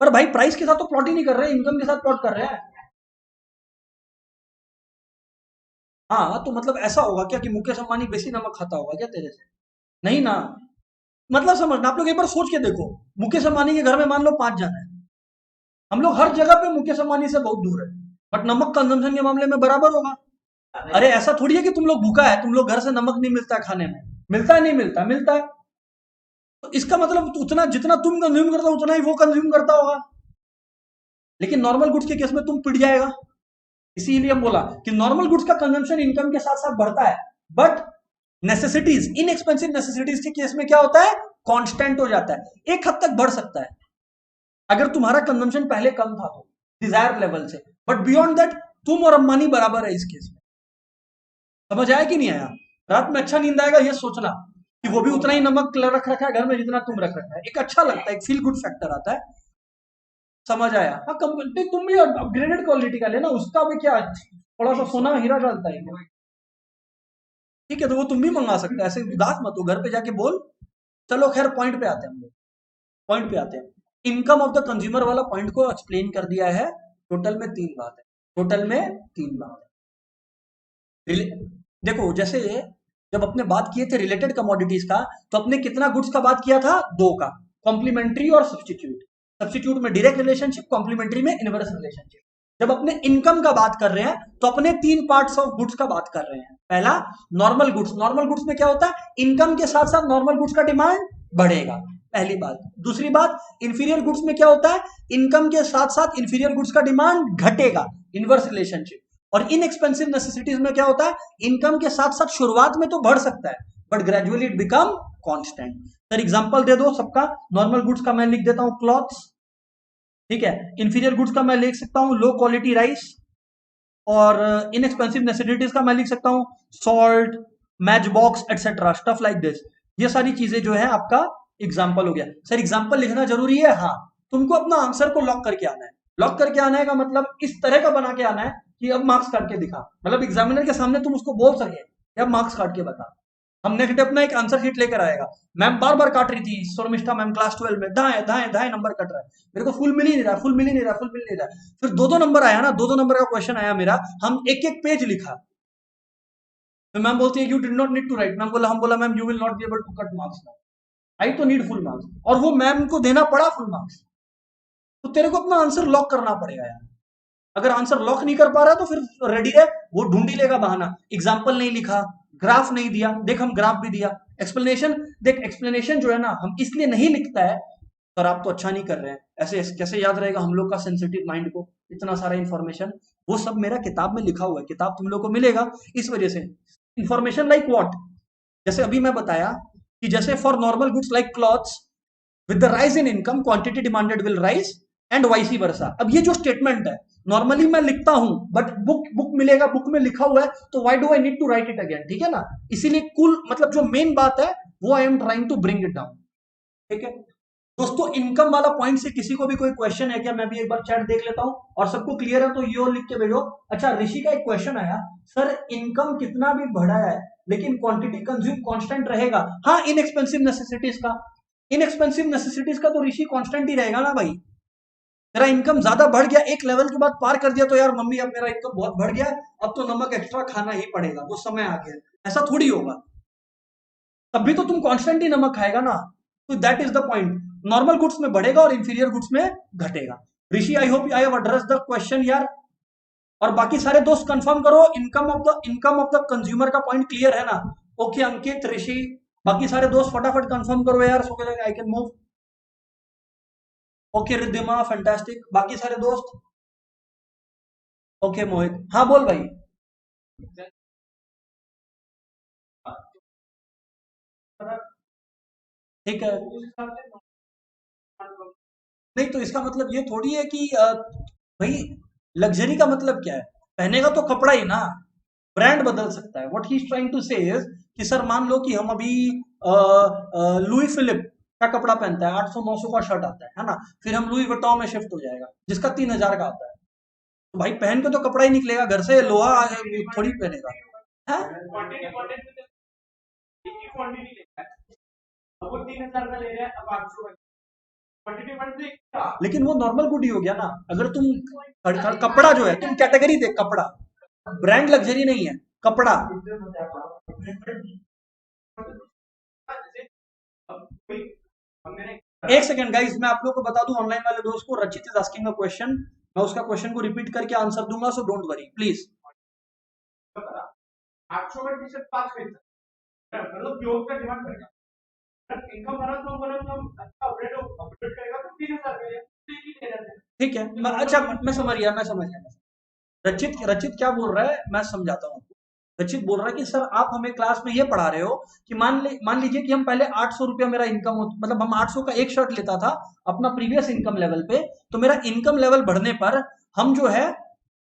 पर भाई प्राइस के साथ तो प्लॉट ही नहीं कर रहे, इनकम के साथ प्लॉट कर रहे हैं। हाँ तो मतलब ऐसा होगा क्या कि मुकेश अंबानी बेसी नमक खाता होगा क्या तेरे से, नहीं ना, मतलब समझना, आप लोग एक बार सोच के देखो, मुकेश अंबानी के घर में मान लो 5 जन है, हम लोग हर जगह पे मुकेश अंबानी से बहुत दूर है, बट नमक कंजम्पशन के मामले में बराबर होगा। अरे ऐसा थोड़ी है कि तुम लोग भूखा है, तुम लोग घर से नमक नहीं मिलता है खाने में, मिलता है नहीं मिलता, मिलता है। तो इसका मतलब उतना जितना तुम कंज्यूम करता हो उतना ही वो कंज्यूम करता होगा, लेकिन नॉर्मल गुड्स के केस में तुम पिट जाएगा। इसीलिए हम बोला कि नॉर्मल गुड्स का कंजम्पशन इनकम के साथ साथ बढ़ता है, बट नेसेसिटीज, इनएक्सपेंसिव नेसेसिटीज के केस में क्या होता है, कांस्टेंट हो जाता है, एक हद तक बढ़ सकता है अगर तुम्हारा कंजम्पशन पहले कम था तो डिजायर लेवल से, बट बियॉन्ड दैट तुम और अंबानी बराबर है इस केस में। समझ आया कि नहीं आया? रात में अच्छा नींद आएगा ये सोचना कि वो भी उतना ही नमक रख रखा है घर में जितना तुम रख रखा है, एक अच्छा लगता है, एक फील गुड फैक्टर आता है। समझ आया? हाँ, तुम भी अपग्रेडेड क्वालिटी का लेना, उसका भी क्या थोड़ा सा सोना हीरा डालता है, ठीक है, तो वो तुम भी मंगा सकते हो, ऐसे उदास मत हो, घर पे जाके बोल। चलो खैर पॉइंट पे आते हैं हम लोग, पॉइंट पे आते हैं। इनकम ऑफ द कंज्यूमर वाला पॉइंट को एक्सप्लेन कर दिया है। टोटल में 3 बात है, टोटल में 3 बात है। देखो जैसे जब अपने बात किए थे रिलेटेड कमोडिटीज का, तो अपने कितना गुड्स का बात किया था? 2 का, कॉम्प्लीमेंट्री और सब्स्टिट्यूट। सब्स्टिट्यूट में डायरेक्ट रिलेशनशिप, कॉम्प्लीमेंट्री में इनवर्स रिलेशनशिप। जब अपने इनकम का बात कर रहे हैं तो अपने 3 पार्ट्स ऑफ गुड्स का बात कर रहे हैं। पहला नॉर्मल गुड्स, नॉर्मल गुड्स में क्या होता है? इनकम के साथ साथ नॉर्मल गुड्स का डिमांड बढ़ेगा, पहली बात। दूसरी बात, इंफीरियर गुड्स में क्या होता है? इनकम के साथ साथ इंफीरियर गुड्स का डिमांड घटेगा, इनवर्स रिलेशनशिप। और इनएक्सपेंसिव नेसेसिटीज में क्या होता है? इनकम के साथ साथ शुरुआत में तो बढ़ सकता है but gradually it become constant. Sir example दे दो सबका। नॉर्मल गुड्स का मैं लिख देता हूं क्लॉथ्स, ठीक है। इंफीरियर गुड्स का मैं लिख सकता हूं लो क्वालिटी राइस, और इनएक्सपेंसिव नेसेसिटीज का मैं लिख सकता हूं salt, match box etcetera, stuff like this. ये सारी चीजें जो है आपका एग्जाम्पल हो गया। सर एग्जाम्पल लिखना जरूरी है? हाँ, तुमको अपना आंसर को लॉक करके आना है। लॉक करके आना है का मतलब इस तरह का बना के आना है कि अब मार्क्स काट के दिखा, मतलब एग्जामिनर के सामने तुम उसको बोल सके कि अब मार्क्स काट के बता। हम नेक्स्ट डे अपना एक आंसर शीट लेकर आएगा, मैम बार बार काट रही थी शर्मिष्ठा मैम क्लास 12 में, दाएं दाएं दाएं नंबर कट रहा है, मेरे को फुल मिल ही नहीं रहा, फुल मिल ही नहीं रहा, फुल मिल नहीं रहा। फिर 2-2 नंबर आया ना, 2-2 नंबर का क्वेश्चन आया मेरा, हम एक एक पेज लिखा। तो मैम बोलती है you did not need to write. Ma'am बोला, हम बोला ma'am you will not be able to cut marks now, I तो नीड फुल मार्क्स, और वो मैम को देना पड़ा फुल मार्क्स। तो तेरे को अपना आंसर लॉक करना पड़ेगा यार। अगर आंसर लॉक नहीं कर पा रहा तो फिर रेडी है, वो ढूंढ ही लेगा बहाना। एग्जाम्पल नहीं लिखा, ग्राफ नहीं दिया, देख हम ग्राफ भी दिया, एक्सप्लेनेशन देख, एक्सप्लेनेशन जो है ना हम इसलिए नहीं लिखता है सर आप तो अच्छा नहीं कर रहे हैं, ऐसे कैसे याद रहेगा हम लोग का सेंसिटिव माइंड को इतना सारा इंफॉर्मेशन। वो सब मेरा किताब में लिखा हुआ है, किताब तुम लोग को मिलेगा। इस वजह से इंफॉर्मेशन लाइक व्हाट, जैसे अभी मैं बताया कि जैसे for normal goods like clothes with the rise in income quantity demanded will rise and vice versa. अब ये जो स्टेटमेंट है नॉर्मली मैं लिखता हूं बट बुक मिलेगा, बुक में लिखा हुआ है, तो why do I need to write it again, ठीक है ना। इसीलिए कुल मतलब जो मेन बात है वो I am trying to bring it down, ठीक है दोस्तों। इनकम वाला पॉइंट से किसी को भी कोई क्वेश्चन है क्या? मैं भी एक बार चैट देख लेता हूं, और सबको क्लियर है तो यो लिख के भेजो। अच्छा, ऋषि का एक क्वेश्चन आया, सर इनकम कितना भी बढ़ा है लेकिन क्वांटिटी कंज्यूम कांस्टेंट रहेगा। हाँ, इनएक्सपेंसिव नेसेसिटीज का, इनएक्सपेंसिव नेसेसिटीज का तो ऋषि कांस्टेंट ही रहेगा ना भाई। तेरा इनकम ज्यादा बढ़ गया, एक लेवल के बाद पार कर दिया तो यार मम्मी अब मेरा इनकम बहुत बढ़ गया, अब तो नमक एक्स्ट्रा खाना ही पड़ेगा, वो समय आ गया, ऐसा थोड़ी होगा। तब भी तो तुम कांस्टेंट ही नमक खाएगा ना। तो that is the point, normal goods में बढ़ेगा और इंफीरियर गुड्स में घटेगा। Rishi I hope I have address the question यार। और बाकी सारे दोस्त कंफर्म करो, इनकम ऑफ द कंज्यूमर का पॉइंट क्लियर है ना? ओके अंकित, ऋषि, बाकी सारे दोस्त फटाफट कंफर्म करो यार, so I can move. Okay Riddhima, fantastic, बाकी सारे दोस्त ओके। मोहित, हाँ बोल भाई। ठीक है, नहीं तो इसका मतलब ये थोड़ी है कि भाई लग्जरी का मतलब क्या है? पहनेगा तो कपड़ा ही ना, ब्रांड बदल सकता है। What he is trying to say is कि सर मान लो कि हम अभी लुई फिलिप का कपड़ा पहनता है, 800-900 का शर्ट आता है ना, फिर हम लुई विटॉन में शिफ्ट हो जाएगा जिसका 3000 का आता है, तो भाई पहन के तो कपड़ा ही निकलेगा घर से, लोहा थोड़ी पहनेगा है? लेकिन वो नॉर्मल गुड ही हो गया ना। अगर तुम कपड़ा जो है, तुम कैटेगरी देख, कपड़ा ब्रांड लग्जरी नहीं है, कपड़ा। एक सेकंड गाइस, मैं आप लोग को बता दूं, ऑनलाइन वाले दोस्त को, रचित इज आस्किंग अ क्वेश्चन, मैं उसका क्वेश्चन को रिपीट करके आंसर दूंगा, सो डोंट वरी प्लीज। 800 में टी शर्ट 5 मतलब क्लोथ का डिमांड करेगा, इनकम बना तो अच्छा अपडेट करेगा तो 3000 का, ठीक है। अच्छा मैं समझ गया, रचित क्या बोल रहा है मैं समझाता हूँ। रचित बोल रहा है कि सर आप हमें क्लास में ये पढ़ा रहे हो कि मान लीजिए कि हम पहले 800 रुपया मेरा इनकम मतलब हम 800 का एक शर्ट लेता था अपना प्रीवियस इनकम लेवल पे, तो मेरा इनकम लेवल बढ़ने पर हम जो है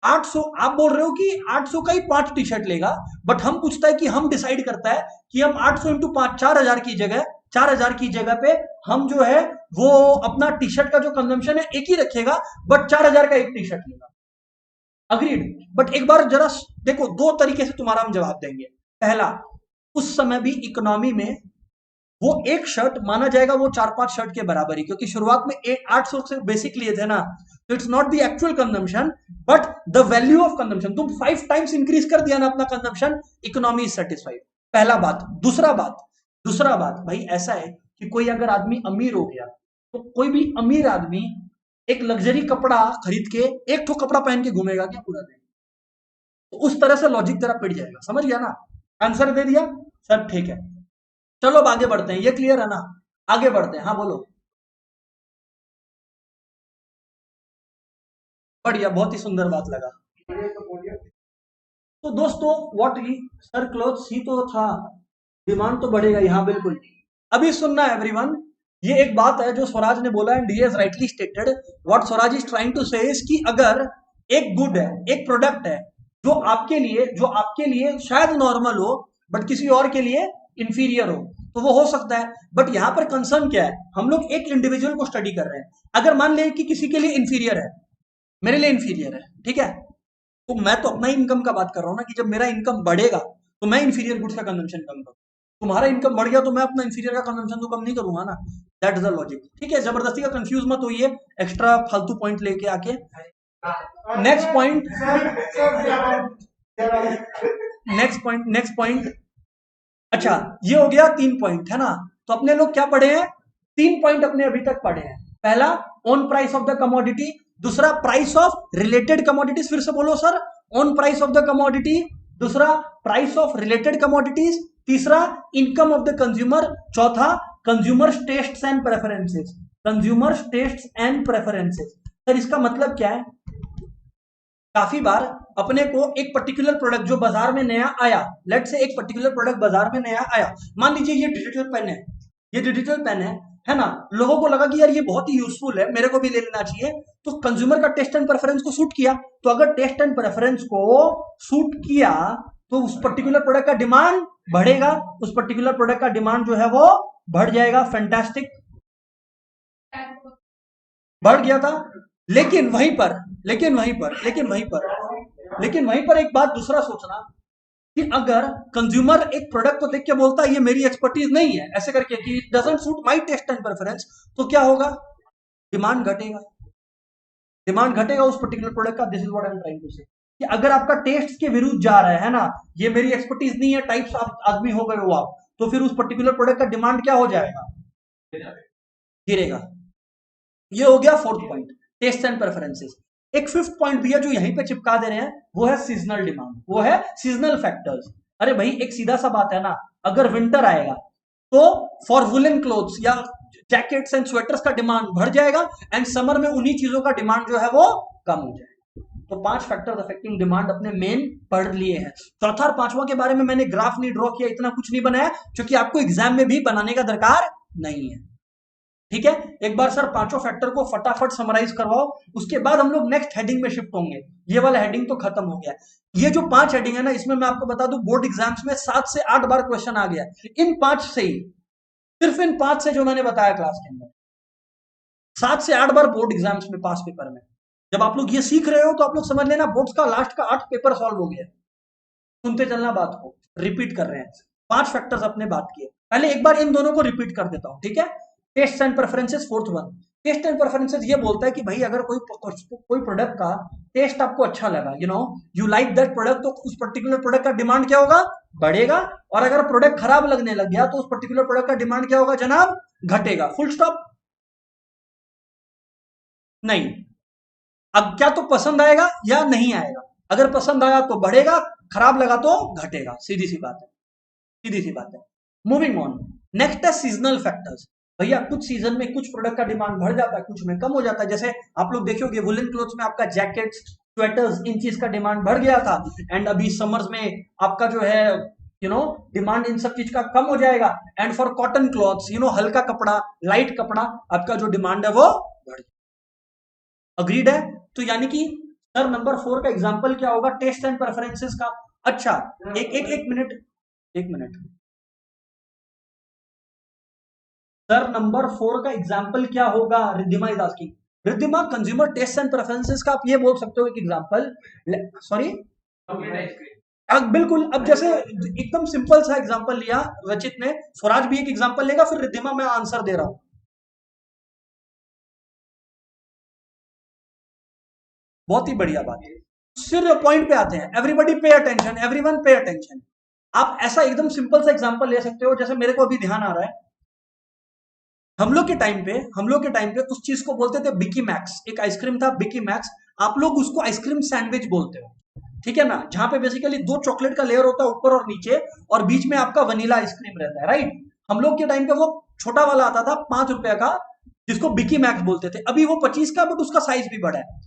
800, आप बोल रहे हो कि 800 का ही 5 टी शर्ट लेगा, बट हम पूछता है कि हम डिसाइड करता है कि हम 800 इंटू 5 4,000 की जगह पे हम जो है वो अपना टी शर्ट का जो कंजम्पशन है एक ही रखेगा, बट 4,000 का एक टी शर्ट लेगा। अग्रीड। बट एक बार जरा देखो, दो तरीके से तुम्हारा हम जवाब देंगे। पहला, उस समय भी इकोनॉमी में वो एक शर्ट माना जाएगा वो 4-5 शर्ट के बराबर ही, क्योंकि शुरुआत में 800 से बेसिक लिए थे ना, तो it's not the actual consumption but the value of consumption. तुम 5 टाइम्स इंक्रीज कर दिया ना अपना कंजम्पशन, इकोनॉमी इज सेटिस्फाइड। पहला बात। दूसरा बात भाई ऐसा है कि कोई अगर आदमी अमीर हो गया, तो कोई भी अमीर आदमी एक लग्जरी कपड़ा खरीद के एक ठो कपड़ा पहन के घूमेगा क्या पूरा दिन? तो उस तरह से लॉजिक तेरा पिट जाएगा, समझ गया ना? आंसर दे दिया सर, ठीक है। चलो अब आगे बढ़ते हैं, ये क्लियर है ना? आगे बढ़ते हैं, हाँ बोलो। बढ़िया, बहुत ही सुंदर बात लगा। तो दोस्तों व्हाट ही सर क्लोथ्स ही तो था, डिमांड तो बढ़ेगा यहाँ, बिल्कुल। अभी सुनना है एवरीवन, ये एक बात है जो स्वराज ने बोला and he has rightly stated. What Swaraj is trying to say is कि अगर एक गुड है, एक प्रोडक्ट है जो आपके लिए शायद नॉर्मल हो बट किसी और के लिए इंफीरियर हो, तो वो हो सकता है। बट यहां पर कंसर्न क्या है, हम लोग एक इंडिविजुअल को स्टडी कर रहे हैं। अगर मान ले कि किसी के लिए इंफीरियर है, मेरे लिए इंफीरियर है, ठीक है, तो मैं तो अपना ही इनकम का बात कर रहा हूं ना, कि जब मेरा इनकम बढ़ेगा तो मैं इंफीरियर गुड्स का कंजम्पशन कम करूँ। तुम्हारा इनकम बढ़ गया तो मैं अपना इंफीरियर का कंजम्पशन तो कम नहीं करूंगा ना। दैट इज द लॉजिक, ठीक है? जबरदस्ती का कंफ्यूज मत होइए एक्स्ट्रा फालतू पॉइंट लेके आके। Next point. अच्छा, ये हो गया 3 पॉइंट, है ना? तो अपने लोग क्या पढ़े हैं? 3 पॉइंट अपने अभी तक पढ़े हैं। पहला, on price of the commodity. दूसरा, प्राइस ऑफ रिलेटेड कमोडिटीज। फिर से बोलो sir, on price of the commodity. दूसरा, प्राइस ऑफ रिलेटेड कमोडिटीज। तीसरा, इनकम ऑफ द कंज्यूमर। चौथा, consumers tests and preferences. Consumers tests and preferences. Sir इसका मतलब क्या है? काफी बार अपने को एक पर्टिकुलर प्रोडक्ट जो बाजार में नया आया, लेट से एक पर्टिकुलर प्रोडक्ट बाजार में नया आया, मान लीजिए ये डिजिटल पेन है, ये डिजिटल पेन है ना? लोगों को लगा कि यार ये बहुत ही यूजफुल है, मेरे को भी ले लेना चाहिए, तो कंज्यूमर का टेस्ट एंड प्रेफरेंस को सूट किया। तो अगर टेस्ट एंड प्रेफरेंस को सूट किया तो उस पर्टिकुलर प्रोडक्ट का डिमांड बढ़ेगा, उस पर्टिकुलर प्रोडक्ट का डिमांड जो है वो बढ़ जाएगा। फैंटास्टिक, बढ़ गया था। लेकिन वहीं पर एक बात दूसरा सोचना कि अगर कंज्यूमर एक प्रोडक्ट को देख के बोलता है ये मेरी एक्सपर्टीज नहीं है, ऐसे करके कि it doesn't suit my taste and preference, तो क्या होगा? डिमांड घटेगा। डिमांड घटेगा उस पर्टिकुलर प्रोडक्ट का। This is what I am trying to say, कि अगर आपका टेस्ट के विरुद्ध जा रहा है ना, ये मेरी एक्सपर्टीज नहीं है टाइप्स आप आदमी हो गए हो आप, तो फिर उस पर्टिकुलर प्रोडक्ट का डिमांड क्या हो जाएगा? गिरेगा। ये हो गया 4th point, test and preferences. एक 5th पॉइंट भी है जो यहीं पे चिपका दे रहे हैं, वो है सीजनल डिमांड, वो है सीजनल फैक्टर्स। अरे भाई एक सीधा सा बात है ना, अगर विंटर आएगा तो फॉर वुलन क्लोथ्स या जैकेट्स एंड स्वेटर्स का डिमांड बढ़ जाएगा, एंड समर में उन्हीं चीजों का डिमांड जो है वो कम हो जाएगा। तो 5 फैक्टर्स अफेक्टिंग डिमांड अपने मेन पढ़ लिए हैं। चौथा और पांचवा के बारे में मैंने ग्राफ नहीं ड्रॉ किया, इतना कुछ नहीं बनाया, क्योंकि आपको एग्जाम में भी बनाने का दरकार नहीं है, ठीक है? एक बार सर पांचों फैक्टर को फटाफट समराइज करवाओ, उसके बाद हम लोग नेक्स्ट हेडिंग में शिफ्ट होंगे। ये वाला हेडिंग तो खत्म हो गया। ये जो 5 हेडिंग है ना, इसमें मैं आपको बता दूं बोर्ड एग्जाम्स में 7 से 8 बार क्वेश्चन आ गया इन 5 से ही, सिर्फ इन 5 से जो मैंने बताया क्लास के अंदर 7 से 8 बार बोर्ड एग्जाम्स में पास पेपर में। जब आप लोग ये सीख रहे हो तो आप लोग समझ लेना बोर्ड्स का लास्ट का 8 पेपर सॉल्व हो गया। सुनते चलना बात को, रिपीट कर रहे हैं। 5 फैक्टर्स अपने बात किए, पहले एक बार इन दोनों को रिपीट कर देता हूं, ठीक है? Taste and preferences 4th one. Taste and preferences ये बोलता है कि भाई अगर कोई प्रोडक्ट का टेस्ट आपको अच्छा लगा, यू लाइक दैट प्रोडक्ट, तो उस पर्टिकुलर प्रोडक्ट का डिमांड क्या होगा? बढ़ेगा। और अगर प्रोडक्ट खराब लगने लग गया तो उस पर्टिकुलर प्रोडक्ट का डिमांड क्या होगा जनाब? घटेगा। Full stop. नहीं, अब क्या तो पसंद आएगा या नहीं आएगा? अगर पसंद आया तो बढ़ेगा, खराब लगा तो घटेगा। सीधी सी बात है, सीधी सी बात है। मूविंग ऑन, नेक्स्ट है सीजनल फैक्टर्स। भैया कुछ सीजन में कुछ प्रोडक्ट का डिमांड बढ़ जाता है, कुछ में कम हो जाता है। जैसे आप लोग देखोगे वुलन क्लोथ्स में आपका जैकेट्स, स्वेटर्स, इन चीज का डिमांड बढ़ गया था, एंड अभी समर्स में आपका जो है डिमांड इन सब चीज का कम हो जाएगा, एंड फॉर कॉटन क्लॉथ्स, हल्का कपड़ा, लाइट कपड़ा, आपका जो डिमांड है वो बढ़ जाएगा। अग्रीड है? तो यानी कि सर नंबर 4 का एग्जाम्पल क्या होगा? टेस्ट एंड प्रेफरेंसेस का। अच्छा, एक मिनट, एक मिनट सर, नंबर 4 का एग्जाम्पल क्या होगा? Riddhima is asking. Riddhima, consumer taste and preferences का आप ये बोल सकते हो एक एग्जाम्पल। सॉरी, बिल्कुल। अब जैसे एकदम सिंपल सा एग्जांपल लिया रचित ने, स्वराज भी एक एग्जांपल लेगा, फिर रिद्धिमा मैं आंसर दे रहा हूं। बहुत ही बढ़िया बात है। सिर्फ पॉइंट पे आते हैं। Everybody pay attention, everyone pay attention. आप ऐसा एकदम सिंपल सा एग्जांपल ले सकते हो, जैसे मेरे को अभी ध्यान आ रहा है, हम लोग के टाइम पे उस चीज को बोलते थे बिकी मैक्स। एक आइसक्रीम था बिकी मैक्स, आप लोग उसको आइसक्रीम सैंडविच बोलते हो, ठीक है ना? जहां पे बेसिकली 2 चॉकलेट का लेयर होता है ऊपर और नीचे, और बीच में आपका वनीला आइसक्रीम रहता है, राइट? हम लोग के टाइम पे वो छोटा वाला आता था 5 रुपए का, जिसको बिकी मैक्स बोलते थे। अभी वो 25 का, बट उसका साइज भी बड़ा है।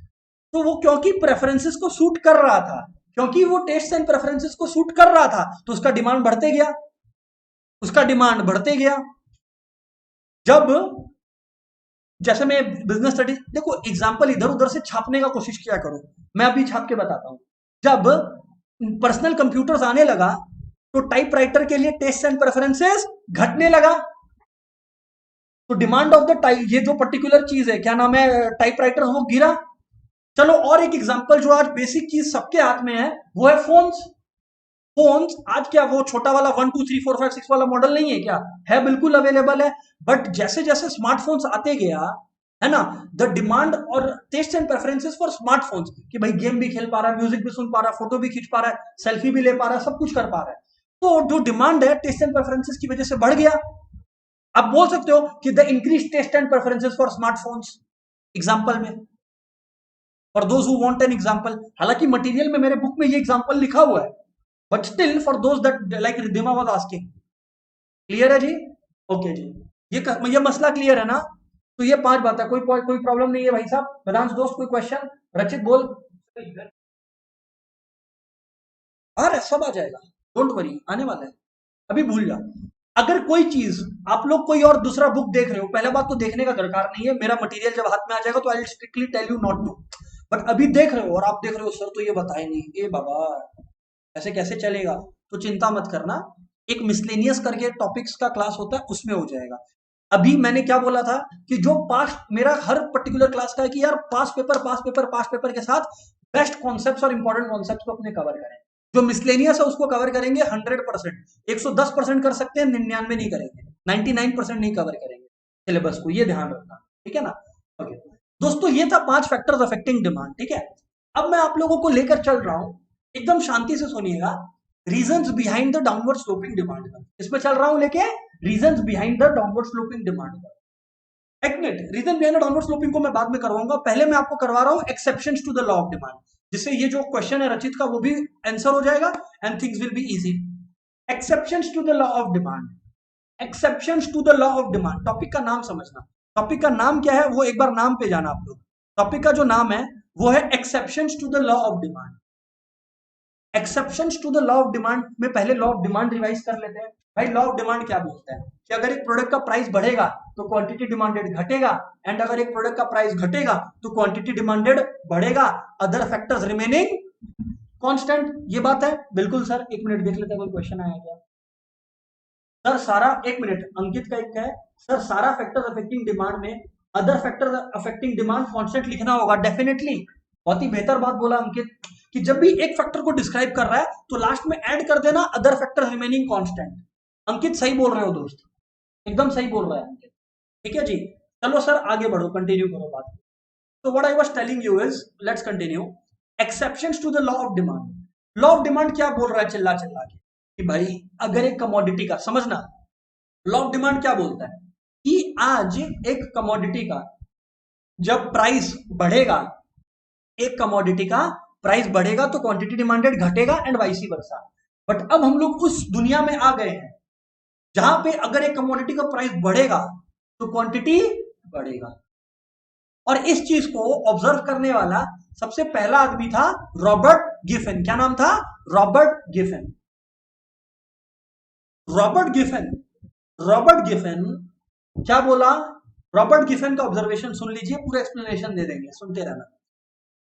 तो वो क्योंकि प्रेफरेंसेस को सूट कर रहा था, क्योंकि वो टेस्ट एंड प्रेफरेंसेस को सूट कर रहा था, तो उसका डिमांड बढ़ते गया, उसका डिमांड बढ़ते गया। जब जैसे मैं बिजनेस स्टडीज, देखो एग्जांपल इधर उधर से छापने का कोशिश किया करो, मैं अभी छाप के बताता हूं। जब पर्सनल कंप्यूटर्स आने लगा, तो टाइपराइटर के लिए टेस्ट एंड प्रेफरेंसेस घटने लगा, तो डिमांड ऑफ द टाइप, ये जो पर्टिकुलर चीज है, क्या नाम है, टाइपराइटर, वो गिरा। चलो और एक एग्जांपल जो आज बेसिक चीज सबके हाथ में है, वो है फोन्स। फोन्स आज क्या वो छोटा वाला 1 2 3 4 5 6 वाला मॉडल नहीं है क्या? है, बिल्कुल अवेलेबल है। बट जैसे जैसे स्मार्टफोन्स आते गया, है ना, द डिमांड और taste and preferences for smartphones, कि भाई गेम भी खेल पा रहा है, म्यूजिक भी सुन पा रहा है, फोटो भी खींच पा रहा है, सेल्फी भी ले पा रहा है, सब कुछ कर पा रहा है, तो जो डिमांड है टेस्ट एंड प्रेफरेंसेस की वजह से बढ़ गया। आप बोल सकते हो कि the increase taste and preferences for smartphones, example में, for those who want an example. हालांकि मटेरियल में मेरे बुक में ये एग्जांपल लिखा हुआ है, but still for those that like Riddhima was asking. Clear है जी? ओके जी, ये मसला क्लियर है ना? तो ये 5 बात है, कोई प्रॉब्लम नहीं है भाई साहब। वेदांश दोस्त, कोई क्वेश्चन? रचित बोल। अरे सब आ जाएगा, डोंट वरी, आने वाला है, अभी भूल जा। अगर कोई चीज आप लोग कोई और दूसरा बुक देख रहे हो, पहले बात तो देखने का दरकार नहीं है, मेरा मटेरियल जब हाथ में आ जाएगा तो I will strictly tell you not to. But अभी देख रहे हो और आप देख रहे हो सर तो ये बताए नहीं, ए बाबा ऐसे कैसे चलेगा, तो चिंता मत करना, एक मिसलेनियस करके टॉपिक्स का क्लास होता है, उसमें हो जाएगा। अभी मैंने क्या बोला था कि जो पास्ट, मेरा हर पर्टिकुलर क्लास का है कि यार पास्ट पेपर के साथ बेस्ट कॉन्सेप्ट्स और इंपॉर्टेंट कॉन्सेप्ट्स को अपने कवर करें। जो मिसलेनियस है उसको कवर करेंगे 100%, 110% कर सकते हैं, 99 नहीं करेंगे, 99% नहीं कवर करेंगे सिलेबस को, ये ध्यान रखना, ठीक है ना? ओके दोस्तों, ये था 5 फैक्टर्स अफेक्टिंग डिमांड, ठीक है? अब मैं आप लोगों को लेकर चल रहा हूं, एकदम शांति से सुनिएगा, reasons behind the downward sloping demand का। इसमें चल रहा हूं लेके reasons behind the downward sloping demand का। एक minute, reason behind the downward sloping को मैं बाद में करवाऊंगा, पहले मैं आपको करवा रहा हूं exceptions to the law of demand, जिससे ये जो क्वेश्चन है रचित का वो भी आंसर हो जाएगा and things will be easy. Exceptions to the law of demand, exceptions to the law of demand, topic का नाम समझना। टॉपिक का नाम क्या है वो एक बार नाम पे जाना आप लोग। टॉपिक का जो नाम है वो है exceptions to the law of demand. Exceptions to the law of demand में पहले लॉ ऑफ डिमांड रिवाइज कर लेते हैं। भाई लॉ ऑफ डिमांड क्या बोलता है कि अगर एक प्रोडक्ट का प्राइस बढ़ेगा तो क्वांटिटी डिमांडेड घटेगा, एंड अगर एक प्रोडक्ट का प्राइस घटेगा तो क्वांटिटी डिमांडेड बढ़ेगा, अदर फैक्टर्स रिमेनिंग कांस्टेंट। ये बात है बिल्कुल सर। एक मिनट देख लेते हैं कोई क्वेश्चन आया क्या सर। सारा, एक मिनट, अंकित का एक है सर, सारा फैक्टर्स अफेक्टिंग डिमांड में other factors affecting demand constant लिखना होगा। डेफिनेटली, बहुत ही बेहतर बात बोला अंकित, कि जब भी एक फैक्टर को डिस्क्राइब कर रहा है तो लास्ट में ऐड कर देना अदर फैक्टर रिमेनिंग कांस्टेंट। अंकित सही बोल रहे हो दोस्त, एकदम सही बोल रहा है अंकित, ठीक है जी। चलो सर आगे बढ़ो, कंटिन्यू करो बात। तो what I was telling you is, let's continue. Exceptions to the law of demand. Law of demand क्या बोल रहा है चिल्ला चिल्ला के कि भाई अगर एक कमोडिटी का, समझना, लॉ ऑफ डिमांड क्या बोलता है कि आज एक कमोडिटी का जब प्राइस बढ़ेगा, एक कमोडिटी का प्राइस बढ़ेगा तो क्वांटिटी डिमांडेड घटेगा एंड वाइसी वर्सा। बट अब हम लोग उस दुनिया में आ गए हैं जहां पे अगर एक कमोडिटी का प्राइस बढ़ेगा तो क्वांटिटी बढ़ेगा, और इस चीज को ऑब्जर्व करने वाला सबसे पहला आदमी था रॉबर्ट गिफन। क्या नाम था? Robert Giffen. Robert Giffen, Robert Giffen क्या बोला? रॉबर्ट गिफन का ऑब्जर्वेशन सुन लीजिए, पूरा एक्सप्लेनेशन दे देंगे, सुनते रहना।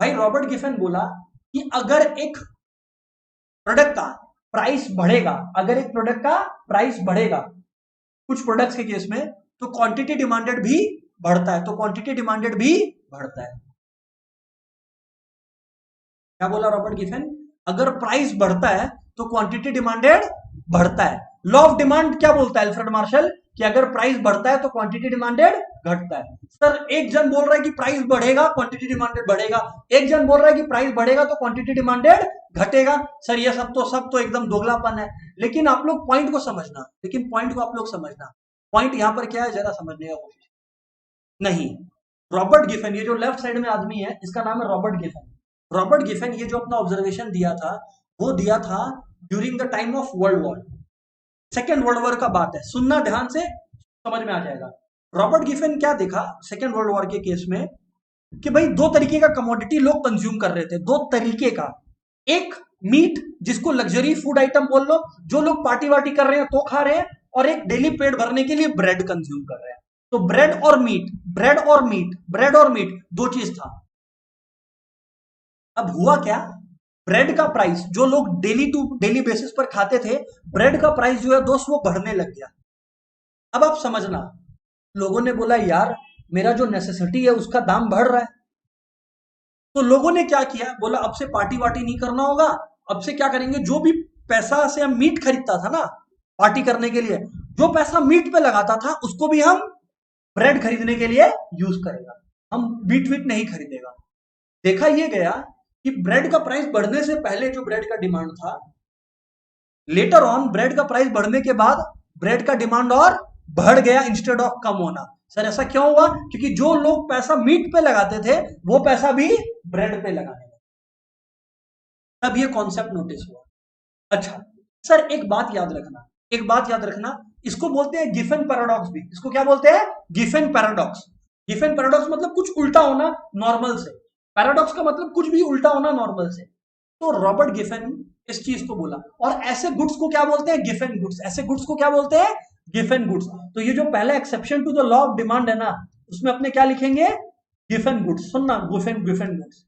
भाई रॉबर्ट गिफन बोला कि अगर एक प्रोडक्ट का प्राइस बढ़ेगा, अगर एक प्रोडक्ट का प्राइस बढ़ेगा कुछ प्रोडक्ट्स के केस में, तो क्वांटिटी डिमांडेड भी बढ़ता है, तो क्वांटिटी डिमांडेड भी बढ़ता है। क्या बोला रॉबर्ट गिफन? अगर प्राइस बढ़ता है तो क्वांटिटी डिमांडेड बढ़ता है। लॉ ऑफ डिमांड क्या बोलता है अल्फ्रेड मार्शल? कि अगर प्राइस बढ़ता है तो क्वांटिटी डिमांडेड घटता है। सर एक जन बोल रहा है कि प्राइस बढ़ेगा क्वांटिटी डिमांडेड बढ़ेगा, एक जन बोल रहा है कि प्राइस बढ़ेगा तो क्वांटिटी डिमांडेड घटेगा। सर ये सब तो एकदम दोगलापन है। लेकिन आप लोग पॉइंट को समझना, लेकिन पॉइंट को आप लोग समझना, पॉइंट यहां पर क्या है जरा समझने का कोशिश। नहीं, रॉबर्ट गिफन, ये जो लेफ्ट साइड में आदमी है इसका नाम है रॉबर्ट गिफन। रॉबर्ट गिफन ये जो अपना ऑब्जर्वेशन दिया था वो दिया था during the time of world war, second world war का बात है, सुनना ध्यान से, समझ में आ जाएगा। रॉबर्ट गिफन क्या देखा सेकेंड वर्ल्ड वॉर के केस में कि भाई दो तरीके का कमोडिटी लोग कंज्यूम कर रहे थे, दो तरीके का। एक मीट, जिसको लग्जरी फूड आइटम बोल लो, जो लोग पार्टी वार्टी कर रहे हैं तो खा रहे हैं, और एक डेली पेट भरने के लिए ब्रेड कंज्यूम कर रहे हैं। तो ब्रेड और मीट, ब्रेड और मीट, ब्रेड और मीट, दो चीज था। अब हुआ क्या, ब्रेड का प्राइस जो लोग डेली टू डेली बेसिस पर खाते थे, ब्रेड का प्राइस जो है दोस्त वो बढ़ने लग गया। अब आप समझना, लोगों ने बोला यार मेरा जो नेसेसिटी है उसका दाम बढ़ रहा है, तो लोगों ने क्या किया, बोला अब से पार्टी वार्टी नहीं करना होगा, अब से क्या करेंगे, जो भी पैसा से हम मीट खरीदता था ना पार्टी करने के लिए, जो पैसा मीट पे लगाता था उसको भी हम ब्रेड खरीदने के लिए यूज करेगा, हम मीट वीट नहीं खरीदेगा। देखा ये गया कि ब्रेड का प्राइस बढ़ने से पहले जो ब्रेड का डिमांड था, लेटर ऑन ब्रेड का प्राइस बढ़ने के बाद ब्रेड का डिमांड और बढ़ गया इंस्टेड ऑफ कम होना। सर ऐसा क्यों हुआ? क्योंकि जो लोग पैसा मीट पे लगाते थे वो पैसा भी ब्रेड पे लगाने लगे, तब ये कॉन्सेप्ट नोटिस हुआ। अच्छा सर एक बात याद रखना, एक बात याद रखना, इसको बोलते हैं गिफन पैराडॉक्स भी। इसको क्या बोलते हैं? Giffen paradox. गिफन पैराडॉक्स मतलब कुछ उल्टा होना नॉर्मल से, पैराडॉक्स का मतलब कुछ भी उल्टा होना नॉर्मल से। तो रॉबर्ट गिफन इस चीज को बोला, और ऐसे गुड्स को क्या बोलते हैं? Giffen goods. ऐसे गुड्स को क्या बोलते हैं? Giffen goods. तो ये जो पहला exception to the law of demand है ना, उसमें अपने क्या लिखेंगे? Giffen goods. सुनना, Giffen Giffen goods.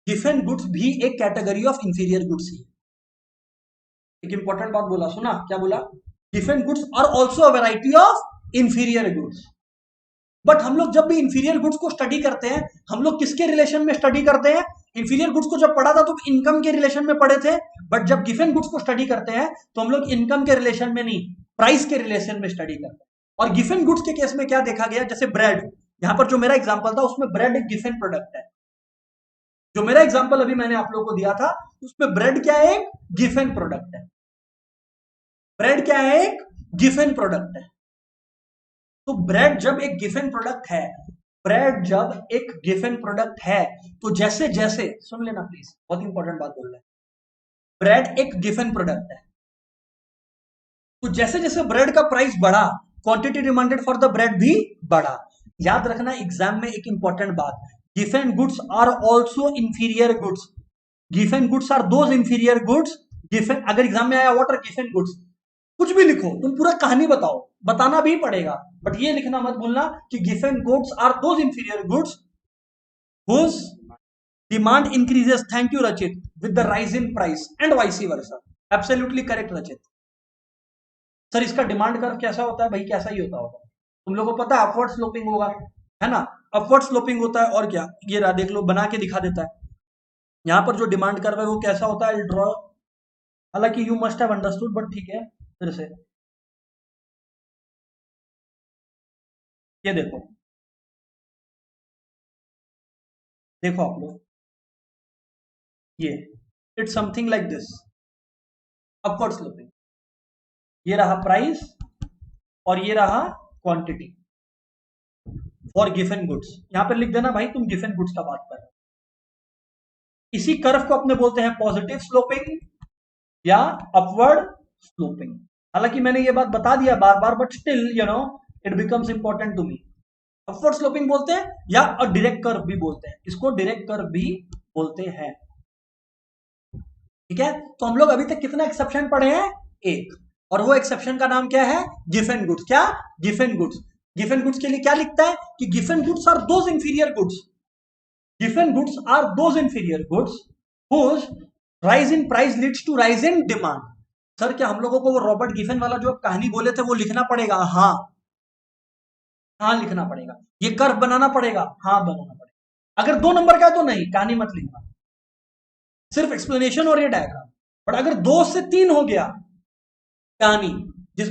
Giffen goods भी एक कैटेगरी ऑफ इंफीरियर गुड्स ही। एक इंपॉर्टेंट बात बोला, सुना क्या बोला? Giffen goods are also a variety of inferior goods. But हम लोग जब भी इंफीरियर गुड्स को स्टडी करते हैं, हम लोग किसके रिलेशन में स्टडी करते हैं? इंफीरियर गुड्स को जब पढ़ा था तो इनकम के रिलेशन में पढ़े थे, बट जब गिफन गुड्स को स्टडी करते हैं तो हम लोग इनकम के रिलेशन में नहीं, प्राइस के रिलेशन में स्टडी करते हैं। और गिफन गुड्स के केस में क्या देखा गया, जैसे ब्रेड, यहां पर जो मेरा एग्जाम्पल था उसमें ब्रेड एक गिफन प्रोडक्ट है। जो मेरा एग्जाम्पल अभी मैंने आप लोगों को दिया था उसमें ब्रेड क्या है? एक गिफन प्रोडक्ट है। ब्रेड क्या है? एक गिफन प्रोडक्ट है। तो ब्रेड जब एक गिफन प्रोडक्ट है, ब्रेड जब एक गिफन प्रोडक्ट है, तो जैसे जैसे, सुन लेना प्लीज, बहुत इंपॉर्टेंट बात बोल रहे हैं, ब्रेड एक गिफन प्रोडक्ट है, तो जैसे जैसे ब्रेड का प्राइस बढ़ा, quantity demanded for the bread भी बढ़ा। याद रखना एग्जाम में एक इंपॉर्टेंट बात, Giffen goods are also inferior goods. Giffen goods are those inferior goods, Giffen, अगर एग्जाम में आया व्हाट आर गिफन गुड्स, कुछ भी लिखो, तुम पूरा कहानी बताओ, बताना भी पड़ेगा, बट ये लिखना मत भूलना कि Giffen goods are those inferior goods whose demand increases, thank you Rachit, with the rise in price and vice versa. Absolutely correct Rachit. Sir इसका डिमांड कर्व कैसा होता है? भाई कैसा ही होता होगा, तुम लोगों को पता है, अपवर्ड स्लोपिंग होगा, है ना, अपवर्ड स्लोपिंग होता है। और क्या, ये रहा देख लो, बना के दिखा देता है। यहां पर जो डिमांड कर्व है वो कैसा होता है? ड्रॉ, हालांकि you must have understood, but ठीक है, फिर से ये देखो, देखो आप लोग, ये it's something like this, upward sloping. ये रहा प्राइस और ये रहा क्वांटिटी फॉर गिफन गुड्स। यहां पर लिख देना भाई तुम गिफन गुड्स का बात कर रहे हो। इसी कर्व को अपने बोलते हैं पॉजिटिव स्लोपिंग या अपवर्ड स्लोपिंग। हालांकि मैंने ये बात बता दिया बार बार, but still you know it becomes important to me. Upward sloping बोलते हैं या डायरेक्ट कर्व भी बोलते हैं, इसको डायरेक्ट कर्व भी बोलते हैं। ठीक है, तो हम लोग अभी तक कितना एक्सेप्शन पढ़े हैं? एक। और वो एक्सेप्शन का नाम क्या है? गिवन गुड्स। क्या? गिवन गुड्स। गिवन गुड्स के लिए क्या लिखता है कि गिवन goods are those inferior goods, गिवन goods are those inferior goods whose rise in price leads to rise in demand। Sir क्या हम लोगों को वो रॉबर्ट गिफन वाला जो कहानी बोले थे वो लिखना पड़ेगा? हाँ, हाँ लिखना पड़ेगा। ये कर्व बनाना पड़ेगा? हाँ बनाना पड़ेगा। अगर 2 नंबर का है तो नहीं, कहानी मत लिखना, सिर्फ एक्सप्लेनेशन और ये डायग्राम। बट अगर 2 से 3 हो गया कहानी,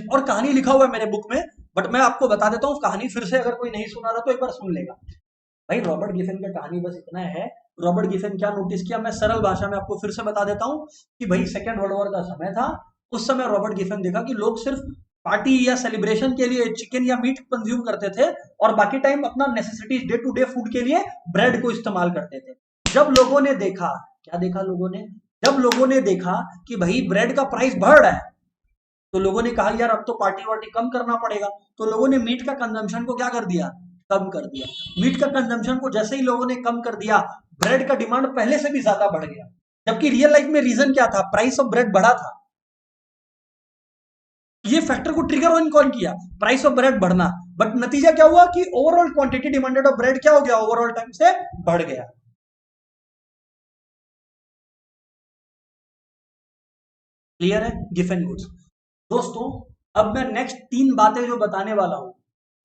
और कहानी लिखा हुआ है मेरे बुक में, बट मैं आपको बता देता हूँ कहानी फिर से, अगर कोई नहीं सुना रहा तो एक बार सुन लेगा। भाई रॉबर्ट गिफन का कहानी बस इतना है। रॉबर्ट गिफन क्या नोटिस किया, मैं सरल भाषा में आपको फिर से बता देता हूं कि भाई सेकेंड वर्ल्ड वॉर का समय था। उस समय रॉबर्ट गिफन देखा कि लोग सिर्फ पार्टी या सेलिब्रेशन के लिए चिकन या मीट कंज्यूम करते थे और बाकी टाइम अपना necessities day to day food के लिए ब्रेड को इस्तेमाल करते थे। जब लोगों ने देखा, क्या देखा लोगों ने? जब लोगों ने देखा कि भाई ब्रेड का प्राइस बढ़ रहा है, तो लोगों ने कहा यार अब तो पार्टी वार्टी कम करना पड़ेगा। तो लोगों ने मीट का कंजम्पशन को क्या कर दिया? कम कर दिया। मीट का कंजम्पशन को जैसे ही लोगों ने कम कर दिया, ब्रेड का डिमांड पहले से भी ज्यादा बढ़ गया। जबकि रियल लाइफ में रीजन क्या था? प्राइस ऑफ ब्रेड बढ़ा था। ये फैक्टर को ट्रिगर ऑन कौन किया? प्राइस ऑफ ब्रेड बढ़ना। बट नतीजा क्या हुआ कि overall quantity demanded of bread क्या हो गया? ओवरऑल टाइम से बढ़ गया। क्लियर है? गिवन गुड्स। दोस्तों अब मैं नेक्स्ट 3 बातें जो बताने वाला हूं,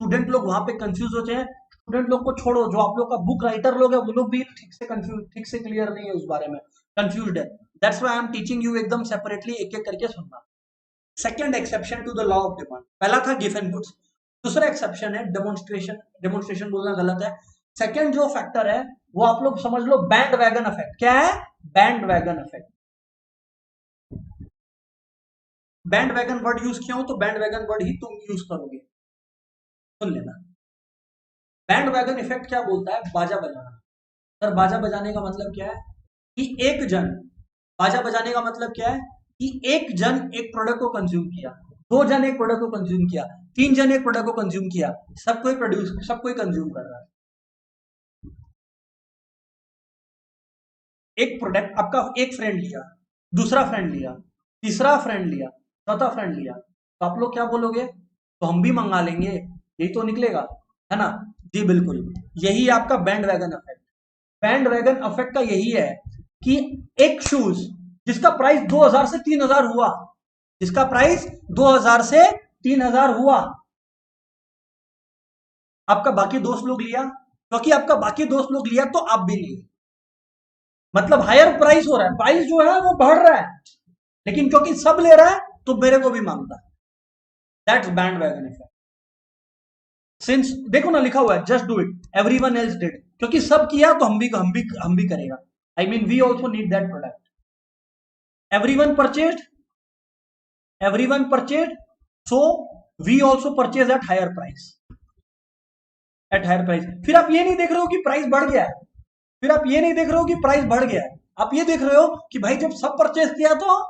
स्टूडेंट लोग वहां पे कंफ्यूज होते हैं। स्टूडेंट लोग को छोड़ो, जो आप लोग का बुक राइटर लोग है वो लोग भी ठीक से कंफ्यूज, ठीक से क्लियर नहीं है उस बारे में, कंफ्यूज्ड है। That's why I am teaching you एकदम सेपरेटली, एक एक करके सुनना। Second exception to the law of demand, पहला था गिवन गुड्स। दूसरा एक्सेप्शन है डेमोन्स्ट्रेशन, डेमोन्स्ट्रेशन बोलना गलत है। सेकंड जो फैक्टर है वो आप लोग समझ लो बैंड वैगन इफेक्ट। क्या है? Band wagon effect. Band wagon word use किया हूं तो बैंड वैगन वर्ड ही तुम यूज करोगे, सुन लेना। बैंड वैगन इफेक्ट क्या बोलता है? बाजा बजाना। सर बाजा बजाने का मतलब क्या है? कि एक जन, बाजा बजाने का मतलब क्या है? कि एक जन एक प्रोडक्ट को कंज्यूम किया, 2 जन एक प्रोडक्ट को कंज्यूम किया, 3 जन एक प्रोडक्ट को कंज्यूम किया, सब कोई प्रोड्यूस, सब कोई कंज्यूम कर रहा है। एक प्रोडक्ट आपका एक फ्रेंड लिया, दूसरा फ्रेंड लिया, तीसरा फ्रेंड लिया, चौथा फ्रेंड लिया, तो आप लोग क्या बोलोगे? तो हम भी मंगा लेंगे, यही तो निकलेगा, है ना? जी बिल्कुल, यही आपका band wagon effect. Band wagon effect का यही है कि एक शूज जिसका प्राइस 2000 से 3000 हुआ, जिसका प्राइस 2000 से 3000 हुआ, आपका बाकी दोस्त लोग लिया, क्योंकि आपका बाकी दोस्त लोग लिया तो आप भी लिए, मतलब हायर प्राइस हो रहा है, प्राइस जो है वो बढ़ रहा है, लेकिन क्योंकि सब ले रहा है तो मेरे को भी मांगता है। That's bandwagon effect. Since देखो ना लिखा हुआ है just do it everyone else did, क्योंकि सब किया तो हम भी करेगा। I mean we also need that product. Everyone purchased, everyone purchased, so we also purchase at higher price, at higher price. फिर आप ये नहीं देख रहे हो कि प्राइस बढ़ गया है, फिर आप ये नहीं देख रहे हो कि प्राइस बढ़ गया है, आप ये देख रहे हो कि भाई जब सब परचेज किया तो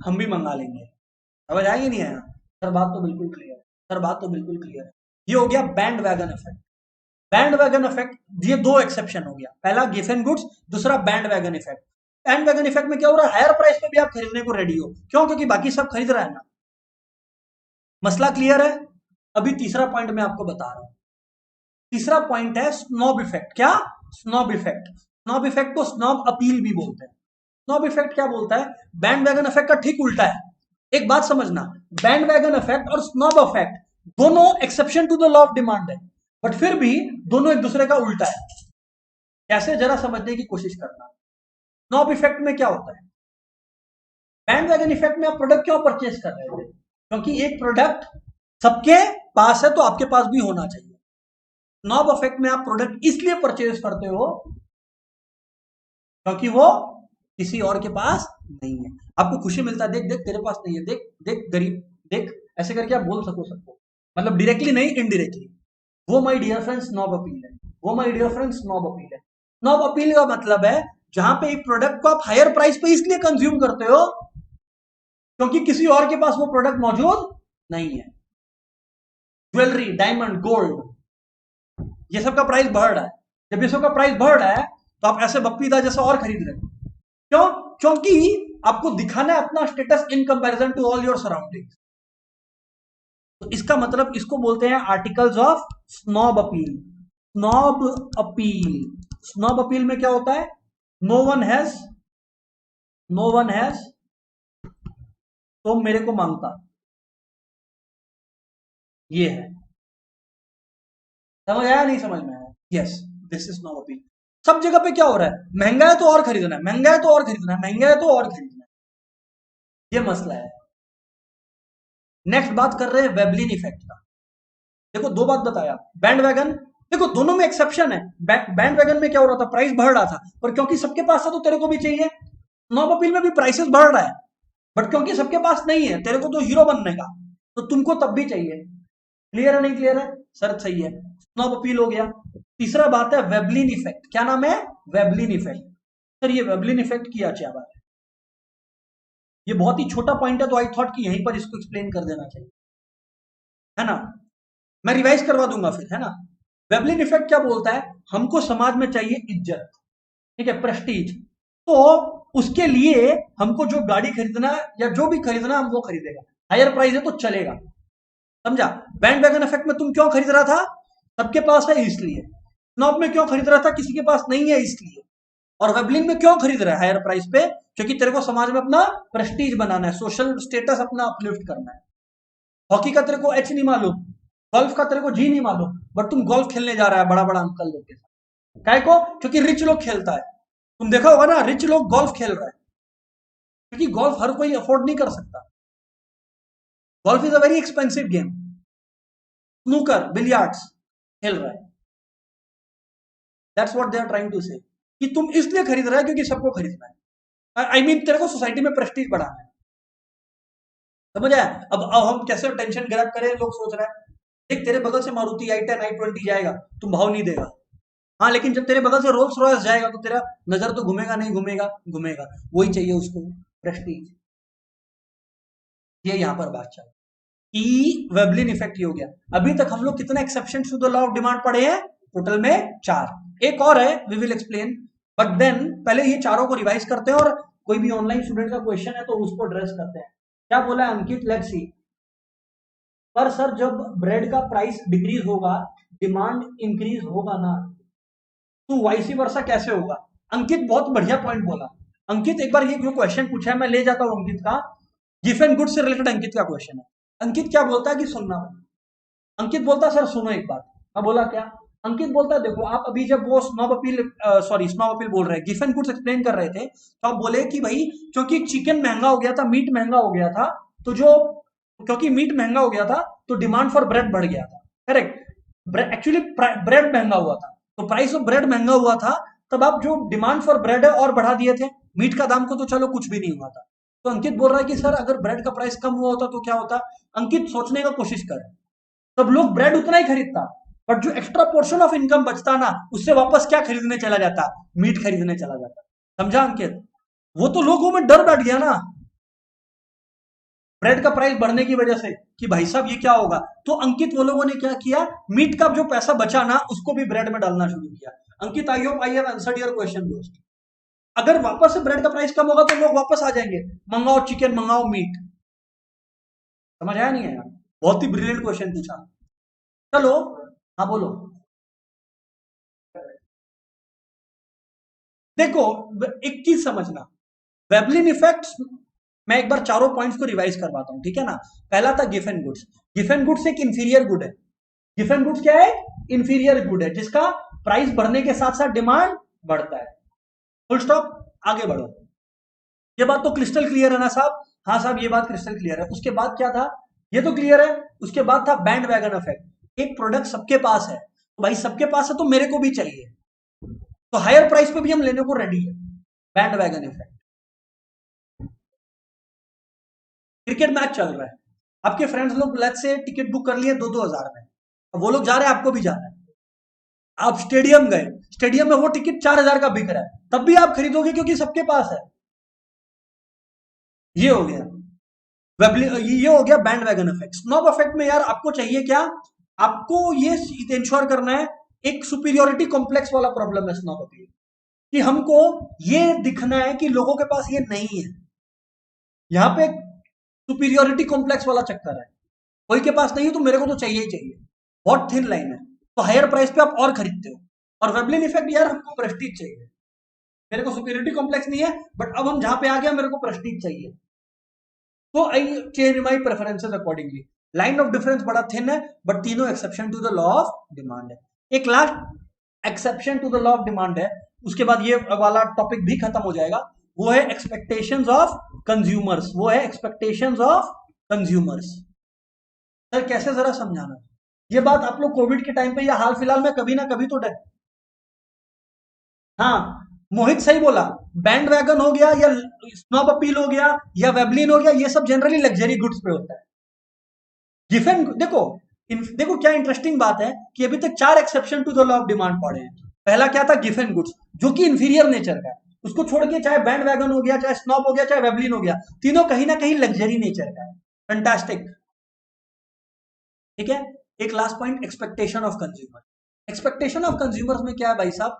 हम भी मंगा लेंगे। समझ आया कि नहीं आया? सर बात तो बिल्कुल क्लियर है, सर बात तो बिल्कुल क्लियर है। ये हो गया band wagon effect. Band wagon effect, ये 2 एक्सेप्शन हो गया, पहला गिवन गुड्स, दूसरा band wagon effect. Band wagon effect में क्या हो रहा है? हायर प्राइस पे भी आप खरीदने को रेडी हो, क्यों? क्योंकि बाकी सब खरीद रहा है ना। मसला क्लियर है? अभी तीसरा पॉइंट मैं आपको बता रहा हूं। तीसरा पॉइंट है स्नॉब इफेक्ट। क्या? Snob effect. स्नॉब इफेक्ट को स्नॉब अपील भी बोलते हैं। स्नॉब इफेक्ट क्या बोलता है? बैंड वैगन इफेक्ट का ठीक उल्टा है। एक बात समझना, बैंड वैगन इफेक्ट और स्नॉब इफेक्ट दोनों exception to the law of demand है, बट फिर भी दोनों एक दूसरे का उल्टा है। कैसे? जरा समझने की कोशिश करना। स्नॉब इफेक्ट में क्या होता है? बैंड वैगन इफेक्ट में आप प्रोडक्ट क्यों परचेज कर रहे थे? क्योंकि एक प्रोडक्ट सबके पास है तो आपके पास भी होना चाहिए। स्नॉब इफेक्ट में आप प्रोडक्ट इसलिए परचेज करते हो क्योंकि वो किसी और के पास नहीं है। आपको खुशी मिलता है, देख देख तेरे पास नहीं है, देख देख गरीब, देख, ऐसे करके आप बोल सको सबको, मतलब डायरेक्टली नहीं इनडायरेक्टली। वो my dear friends snob appeal है, वो my dear friends snob appeal है। स्नॉब अपील का मतलब है जहां पे एक प्रोडक्ट को आप हायर प्राइस पे इसलिए कंज्यूम करते हो क्योंकि किसी और के पास वो प्रोडक्ट मौजूद नहीं है। ज्वेलरी, डायमंड, गोल्ड, ये सब का प्राइस बढ़ रहा है। जब ये सब का प्राइस बढ़ रहा है तो आप ऐसे बप्पीदा जैसा और खरीद रहे हो। क्यों? क्योंकि आपको दिखाना है अपना status in comparison to all your surroundings. तो इसका मतलब इसको बोलते हैं articles of snob appeal. Snob appeal, snob appeal में क्या होता है? नो वन हैज तो मेरे को मांगता, ये है। समझ आया? नहीं समझ में आया? Yes, this is snob appeal. सब जगह पे क्या हो रहा है? महंगा है तो और खरीदना है, महंगा है तो और खरीदना है, महंगा है तो और खरीदना है, ये मसला है। नेक्स्ट बात कर रहे हैं वेबलिन इफेक्ट का। देखो दो बात बताया, बैंड वैगन, देखो दोनों में एक्सेप्शन है। बैंड वैगन में क्या हो रहा था? प्राइस बढ़ रहा था, पर क्योंकि सबके पास था तो तेरे को भी चाहिए। स्नॉब अपील में भी प्राइसेस बढ़ रहा है, बट क्योंकि सबके पास नहीं है, तेरे को तो हीरो बनने का, तो तुमको तब भी चाहिए। क्लियर है? नहीं क्लियर है? सर सही है। स्नॉब अपील हो गया। तीसरा बात है वेबलिन इफेक्ट। क्या नाम है? Veblen effect. सर ये वेबलिन इफेक्ट की क्या बात है? ये बहुत ही छोटा पॉइंट है, तो आई थॉट कि यहीं पर इसको एक्सप्लेन कर देना चाहिए, है ना? मैं रिवाइज करवा दूंगा फिर, है ना? वेबलिन इफेक्ट क्या बोलता है? हमको समाज में चाहिए इज्जत, ठीक है, प्रेस्टीज। तो उसके लिए हमको जो गाड़ी खरीदना है या जो भी खरीदना हम वो खरीदेगा। हायर प्राइस है तो चलेगा, समझा? बैंड वैगन इफेक्ट में तुम क्यों खरीद रहा था? सबके पास है इसलिए। स्नॉब में क्यों खरीद रहा था? किसी के पास नहीं है इसलिए। और वेबलिन में क्यों खरीद रहा है हायर प्राइस पे? क्योंकि तेरे को समाज में अपना प्रेस्टीज बनाना है, सोशल स्टेटस अपना अपलिफ्ट करना है। हॉकी का तेरे को एच नहीं मालूम, गोल्फ का तेरे को जी नहीं मालूम, बट तुम गोल्फ खेलने जा रहा है बड़ा बड़ा अंकल लोग के साथ। काय को? क्योंकि रिच लोग खेलता है। तुम देखा होगा ना, रिच लोग गोल्फ खेल रहा है, क्योंकि गोल्फ हर कोई अफोर्ड नहीं कर सकता। Golf is a very expensive game. Snooker, billiards खेल रहा है। That's what they are trying to say, कि तुम इसलिए खरीद रहा है क्योंकि सबको खरीदना है। आई मीन तेरे को सोसाइटी में प्रेस्टीज बढ़ाना है, समझ आया? अब हम कैसे टेंशन ग्रैब करें, लोग सोच रहे हैं देख तेरे बगल से मारुति i10 i20 जाएगा, तुम भाव नहीं देगा। हाँ, लेकिन जब तेरे बगल से रोल्स रॉयस जाएगा तो तेरा नजर तो घूमेगा नहीं? घूमेगा, घूमेगा। वही चाहिए उसको, प्रेस्टीज। ये यहां पर बात चल कि वेबलिन इफेक्ट ही हो गया। अभी तक हम लोग कितने exception to the law of demand पढ़े हैं? टोटल में 4। एक और है, we will explain, but then पहले ये चारों को रिवाइज करते हैं, और कोई भी ऑनलाइन स्टूडेंट का क्वेश्चन है तो उसको एड्रेस करते हैं। क्या बोला है अंकित? Let's see. पर सर जब ब्रेड का प्राइस डिक्रीज होगा, डिमांड इंक्रीज होगा ना, तो वाइसी वर्सा कैसे होगा? अंकित बहुत बढ़िया पॉइंट बोला। अंकित एक बार ये जो क्वेश्चन पूछा है, मैं ले जाता हूं अंकित का, गिफ एंड गुड से रिलेटेड अंकित का क्वेश्चन है। अंकित क्या बोलता है कि सुनना, अंकित बोलता है सर सुनो एक बात। मैं बोला क्या? अंकित बोलता है देखो आप अभी जब वो snob appeal, sorry snob appeal बोल रहे हैं, गिफ एंड गुड्स एक्सप्लेन कर रहे थे, तो आप बोले कि भाई क्योंकि चिकन महंगा हो गया था, मीट महंगा हो गया था, तो जो क्योंकि मीट महंगा हो गया था तो डिमांड फॉर ब्रेड बढ़ गया था। करेक्ट। एक्चुअली ब्रेड महंगा हुआ था, तो प्राइस ऑफ ब्रेड महंगा हुआ था, तब आप जो डिमांड फॉर ब्रेड है और बढ़ा दिए थे, मीट का दाम को तो चलो कुछ भी नहीं हुआ था। तो अंकित बोल रहा है कि सर अगर ब्रेड का प्राइस कम हुआ होता तो क्या होता? अंकित सोचने का कोशिश कर, तब लोग ब्रेड उतना ही खरीदता, बट जो एक्स्ट्रा पोर्शन ऑफ इनकम बचता ना, उससे वापस क्या खरीदने चला जाता? मीट खरीदने चला जाता। समझा अंकित? वो तो लोगों में डर बैठ गया ना ब्रेड का प्राइस बढ़ने की वजह से, कि भाई साहब ये क्या होगा। तो अंकित वो लोगों ने क्या किया, मीट का जो पैसा बचा ना उसको भी ब्रेड में डालना शुरू किया। Ankit I hope I have answered your question दोस्त। अगर वापस से ब्रेड का प्राइस कम होगा तो लोग वापस आ जाएंगे, मंगाओ चिकन, मंगाओ मीट। समझ आया नहीं आया? बहुत ही ब्रिलियंट क्वेश्चन पूछा। चलो, हाँ बोलो। देखो एक चीज समझना, वेबलिन इफेक्ट, मैं एक बार चारों पॉइंट्स को रिवाइज करवाता हूं, ठीक है ना? पहला था Giffen goods. Giffen goods एक इंफीरियर गुड है। गिफ एंड गुड्स क्या है? इंफीरियर गुड है, जिसका प्राइस बढ़ने के साथ साथ डिमांड बढ़ता है। Full stop. आगे बढ़ो। ये बात तो क्रिस्टल क्लियर है ना साहब? हाँ साहब ये बात क्रिस्टल क्लियर है। उसके बाद क्या था? ये तो क्लियर है। उसके बाद था बैंड वैगन इफेक्ट। एक प्रोडक्ट सबके पास है, तो भाई सबके पास है तो मेरे को भी चाहिए, तो हायर प्राइस पे भी हम लेने को रेडी है। Band wagon effect. Cricket match चल रहा है, आपके फ्रेंड्स लोग लेट्स से टिकट बुक कर लिए 2-2 हजार में, अब वो लोग जा रहे हैं, आपको भी जाना है। आप स्टेडियम गए, स्टेडियम में वो टिकट 4 हजार का बिक रहा है, तब भी आप खरीदोगे क्योंकि सबके पास है। ये हो गया ये हो गया band wagon effect. Snob effect में यार आपको चाहिए क्या? आपको ये इंश्योर करना है, एक सुपीरियोरिटी कॉम्प्लेक्स वाला प्रॉब्लम है स्नॉब अपील, कि हमको ये दिखना है कि लोगों के पास ये नहीं है। यहां पे सुपीरियोरिटी कॉम्प्लेक्स वाला चक्कर है, कोई के पास नहीं है तो मेरे को तो चाहिए ही चाहिए, बहुत थिन लाइन है, तो हायर प्राइस पे आप और खरीदते हो। और वेबलिन इफेक्ट, यार हमको प्रेस्टीज चाहिए, मेरे को सुपीरियोरिटी कॉम्प्लेक्स नहीं है, बट अब हम जहां पे आ गया मेरे को प्रेस्टीज चाहिए, तो I change my preferences accordingly. Line of difference बड़ा थिन है, बट तीनों exception to the law of demand है। एक last exception to the law of demand है, उसके बाद ये वाला टॉपिक भी खत्म हो जाएगा, वो है एक्सपेक्टेशंस ऑफ कंज्यूमर्स। वो है एक्सपेक्टेशंस ऑफ कंज्यूमर्स। सर कैसे, जरा समझाना। ये बात आप लोग कोविड के टाइम पे या हाल फिलहाल में कभी ना कभी तो हाँ, मोहित सही बोला, बैंड वैगन हो गया या स्नॉब अपील हो गया या वेबलिन हो गया, ये सब जनरली लग्जरी गुड्स पे होता है। गिफन देखो, देखो क्या इंटरेस्टिंग बात है कि अभी तक 4 exception to the law of demand पड़े हैं। पहला क्या था, गिफन गुड्स, जो कि इंफीरियर नेचर का है, उसको छोड़ के चाहे बैंड वैगन हो गया, चाहे स्नॉब हो गया, चाहे वेबलिन हो गया, तीनों कहीं ना कहीं लग्जरी नेचर का है। फैंटास्टिक, ठीक है। एक last point, expectation of consumer. Expectation of consumers में क्या है भाई साहब,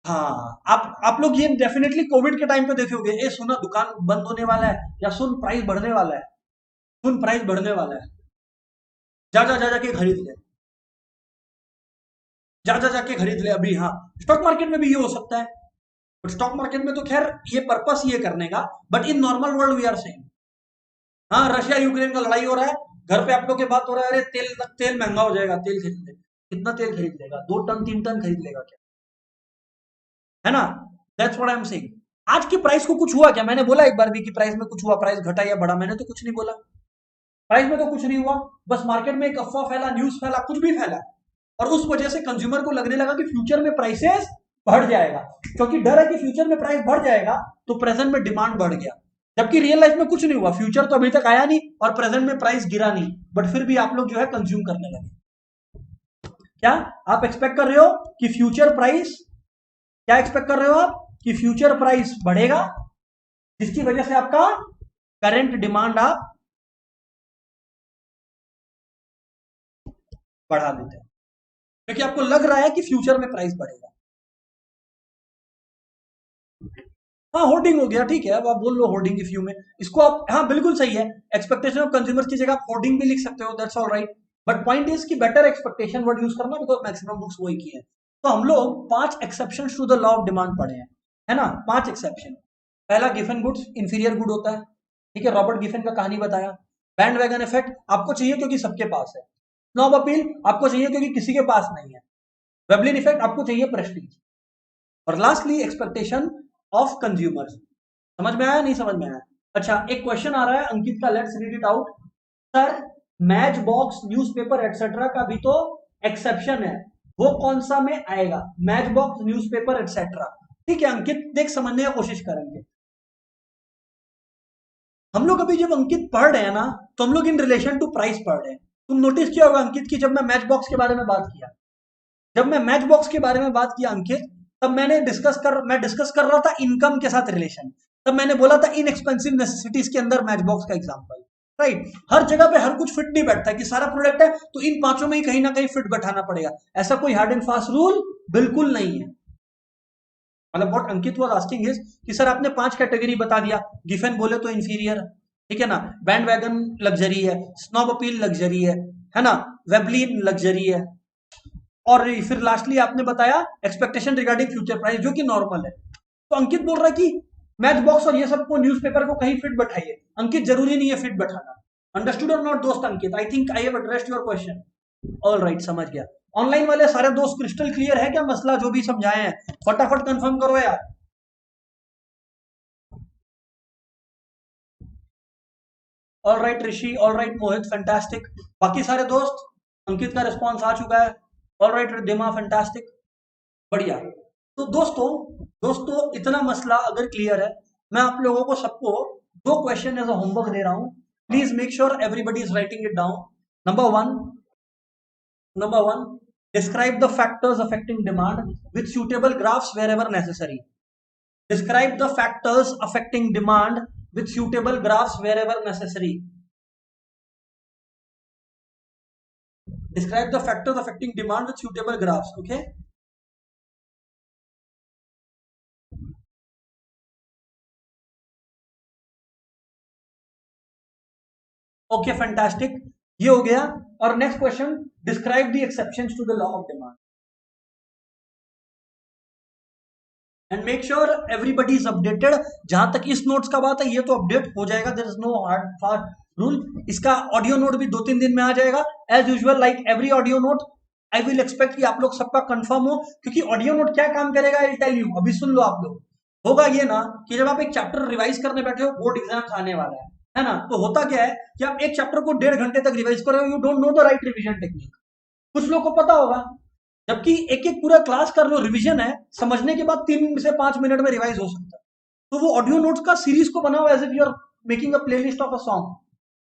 हाँ, आप लोग ये डेफिनेटली कोविड के टाइम पे देखे होंगे, ए सुना दुकान बंद होने वाला है, या सुन प्राइस बढ़ने वाला है, सुन प्राइस बढ़ने वाला है, जा जा जा जाके खरीद ले, जा जा जाके खरीद ले अभी। हाँ, स्टॉक मार्केट में भी ये हो सकता है, बट स्टॉक मार्केट में तो खैर ये पर्पस ये करने का, but in normal world we are saying, हाँ रशिया यूक्रेन का लड़ाई हो रहा है, घर पे आप लोग के बात हो रहा है, अरे तेल तेल महंगा हो जाएगा, तेल खरीद ले। कितना तेल खरीद लेगा, 2 टन 3 टन खरीद लेगा क्या, है ना। That's what I am saying. आज की प्राइस को कुछ हुआ क्या, मैंने बोला एक बार भी कि प्राइस में कुछ हुआ, प्राइस घटा या बढ़ा, मैंने तो कुछ नहीं बोला। प्राइस में तो कुछ नहीं हुआ, बस मार्केट में एक अफवाह फैला, न्यूज फैला, कुछ भी फैला, और उस वजह से कंज्यूमर को लगने लगा कि फ्यूचर में प्राइसेस बढ़ जाएगा, क्योंकि डर है कि फ्यूचर में प्राइस बढ़ जाएगा तो प्रेजेंट में डिमांड बढ़ गया। जबकि रियल लाइफ में कुछ नहीं हुआ, फ्यूचर तो अभी तक आया नहीं और प्रेजेंट में प्राइस गिरा नहीं, बट फिर भी आप लोग जो है कंज्यूम करने लगे। क्या आप एक्सपेक्ट कर रहे हो कि फ्यूचर प्राइस, क्या एक्सपेक्ट कर रहे हो आप कि फ्यूचर प्राइस बढ़ेगा, जिसकी वजह से आपका करंट डिमांड आप बढ़ा देते हैं, क्योंकि आपको लग रहा है कि फ्यूचर में प्राइस बढ़ेगा। हाँ, होर्डिंग हो गया, ठीक है, अब आप बोल लो होर्डिंग की फ्यू में, इसको आप, हाँ बिल्कुल सही है, एक्सपेक्टेशन ऑफ कंज्यूमर्स की जगह आप होर्डिंग भी लिख सकते हो, that's all right, but point is कि बेटर एक्सपेक्टेशन वर्ड यूज करना, बिकॉज मैक्सिमम बुक्स वही की है। तो हम लोग 5 exception to the law of demand पढ़े हैं, है ना, 5 एक्सेप्शन। पहला, गिफन गुड्स इंफीरियर गुड होता है, ठीक है, रॉबर्ट गिफन का कहानी बताया। बैंड वैगन इफेक्ट आपको चाहिए क्योंकि सबके पास है। स्नॉब अपील आपको चाहिए क्योंकि किसी के पास नहीं है। वेबलिन इफेक्ट आपको चाहिए प्रेस्टीज। और लास्टली एक्सपेक्टेशन ऑफ कंज्यूमर्स। समझ में आया, नहीं समझ में आया? अच्छा, एक क्वेश्चन आ रहा है अंकित का, let's read it out. Sir, match box newspaper etcetera का भी तो एक्सेप्शन है, वो कौन सा में आएगा? मैच बॉक्स न्यूज़पेपर एटसेट्रा, ठीक है अंकित, देख समझने की कोशिश करेंगे। हम लोग अभी जब अंकित पढ़ रहे हैं ना, तो हम लोग इन रिलेशन टू प्राइस पढ़ रहे हैं। तुम नोटिस किया होगा अंकित की, जब मैं मैच बॉक्स के बारे में बात किया, जब मैं मैच बॉक्स के बारे में बात किया अंकित, तब मैं डिस्कस कर रहा था इनकम के साथ रिलेशन। तब मैंने बोला था इनएक्सपेंसिव नेसेसिटीज के अंदर मैच बॉक्स का एग्जांपल, राइट। हर जगह पे हर कुछ फिट नहीं बैठता है कि सारा प्रोडक्ट है तो इन पांचों में ही कहीं ना कहीं फिट बैठाना पड़ेगा, ऐसा कोई हार्ड एंड फास्ट रूल बिल्कुल नहीं है। मतलब what Ankit was asking is कि सर आपने 5 कैटेगरी बता दिया, गिफन बोले तो इंफीरियर, ठीक है ना, बैंड वैगन लग्जरी है, स्नॉब अपील लग्जरी है ना, वेबलिन लग्जरी है, और फिर लास्टली आपने बताया एक्सपेक्टेशन रिगार्डिंग फ्यूचर प्राइस जो कि नॉर्मल है। तो अंकित बोल रहा है कि मैच बॉक्स और ये सब को न्यूज़पेपर को कहीं फिट बैठाइए। अंकित जरूरी नहीं है फिट बैठाना। अंडरस्टूड और नॉट दोस्त Ankit? I think I have addressed your question. All right, समझ गया। ऑनलाइन वाले सारे दोस्त क्रिस्टल क्लियर है क्या मसला, जो भी समझाए हैं फटाफट कंफर्म करो यार। ऑल राइट ऋषि, ऑल राइट मोहित, फैंटास्टिक। बाकी सारे दोस्त, अंकित का रिस्पॉन्स आ चुका है। ऑल राइट रिद्धिमा, फैंटास्टिक, बढ़िया। तो दोस्तों दोस्तों इतना मसला अगर क्लियर है, मैं आप लोगों को सबको 2 क्वेश्चन एज अ होमवर्क दे रहा हूं। Please make sure everybody is writing it down. Number 1, describe the factors affecting demand with suitable graphs wherever necessary. Describe the factors affecting demand with suitable graphs wherever necessary. Describe the factors affecting demand with suitable graphs. Okay, okay, fantastic. ये हो गया. और next question, describe the exceptions to the law of demand. And make sure everybody is updated. जहां तक इस नोट्स का बात है, ये तो अपडेट हो जाएगा. There is no hard fast rule. इसका ऑडियो नोट भी 2-3 दिन में आ जाएगा as usual. Like every audio note I will expect कि आप लोग सबका कंफर्म हो, क्योंकि ऑडियो नोट क्या काम करेगा आई विल टेल यू. अभी सुन लो आप लोग. होगा ये ना कि जब आप एक चैप्टर रिवाइज करने बैठे हो, बोर्ड एग्जाम आने वाला है ना, तो होता क्या है कि आप एक चैप्टर को 1.5 घंटे तक रिवाइज कर रहे हो. You don't know the right revision technique. कुछ लोग को पता होगा, जबकि एक एक पूरा क्लास कर लो, रिवीजन है, समझने के बाद 3 से 5 मिनट में रिवाइज हो सकता है. तो वो ऑडियो नोट्स का सीरीज को बनाओ as if you are making a playlist of a song.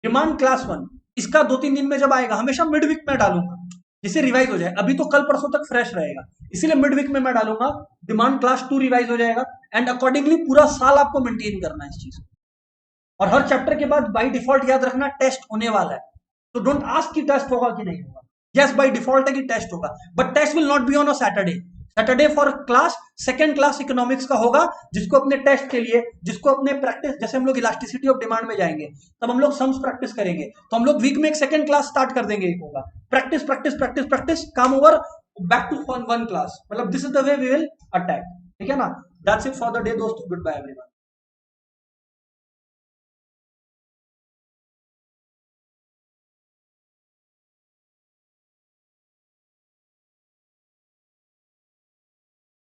Demand class 1 इसका 2-3 दिन में जब आएगा, हमेशा मिड वीक में डालूंगा जिससे रिवाइज हो जाए. अभी तो कल परसों तक फ्रेश रहेगा, इसीलिए मिड वीक में मैं डालूंगा. डिमांड क्लास 2 रिवाइज हो जाएगा एंड अकॉर्डिंगली पूरा साल आपको मेंटेन करना है इस चीज को. और हर चैप्टर के बाद बाय डिफॉल्ट याद रखना टेस्ट होने वाला है. तो डोंट आस्क कि टेस्ट होगा कि नहीं होगा. यस, बाय डिफॉल्ट है कि टेस्ट होगा, but test will not be on a Saturday. Saturday for class, second class economics का होगा, जिसको अपने टेस्ट के लिए, जिसको अपने प्रैक्टिस, जैसे हम लोग इलास्टिसिटी ऑफ डिमांड में जाएंगे तब हम लोग सम्स प्रैक्टिस करेंगे, तो हम लोग वीक में एक सेकंड क्लास स्टार्ट कर देंगे. एक होगा प्रैक्टिस प्रैक्टिस प्रैक्टिस प्रैक्टिस, काम over, back to one class. मतलब this is the way we will attack. ठीक है ना. That's it for the day दोस्तों. Good bye everyone.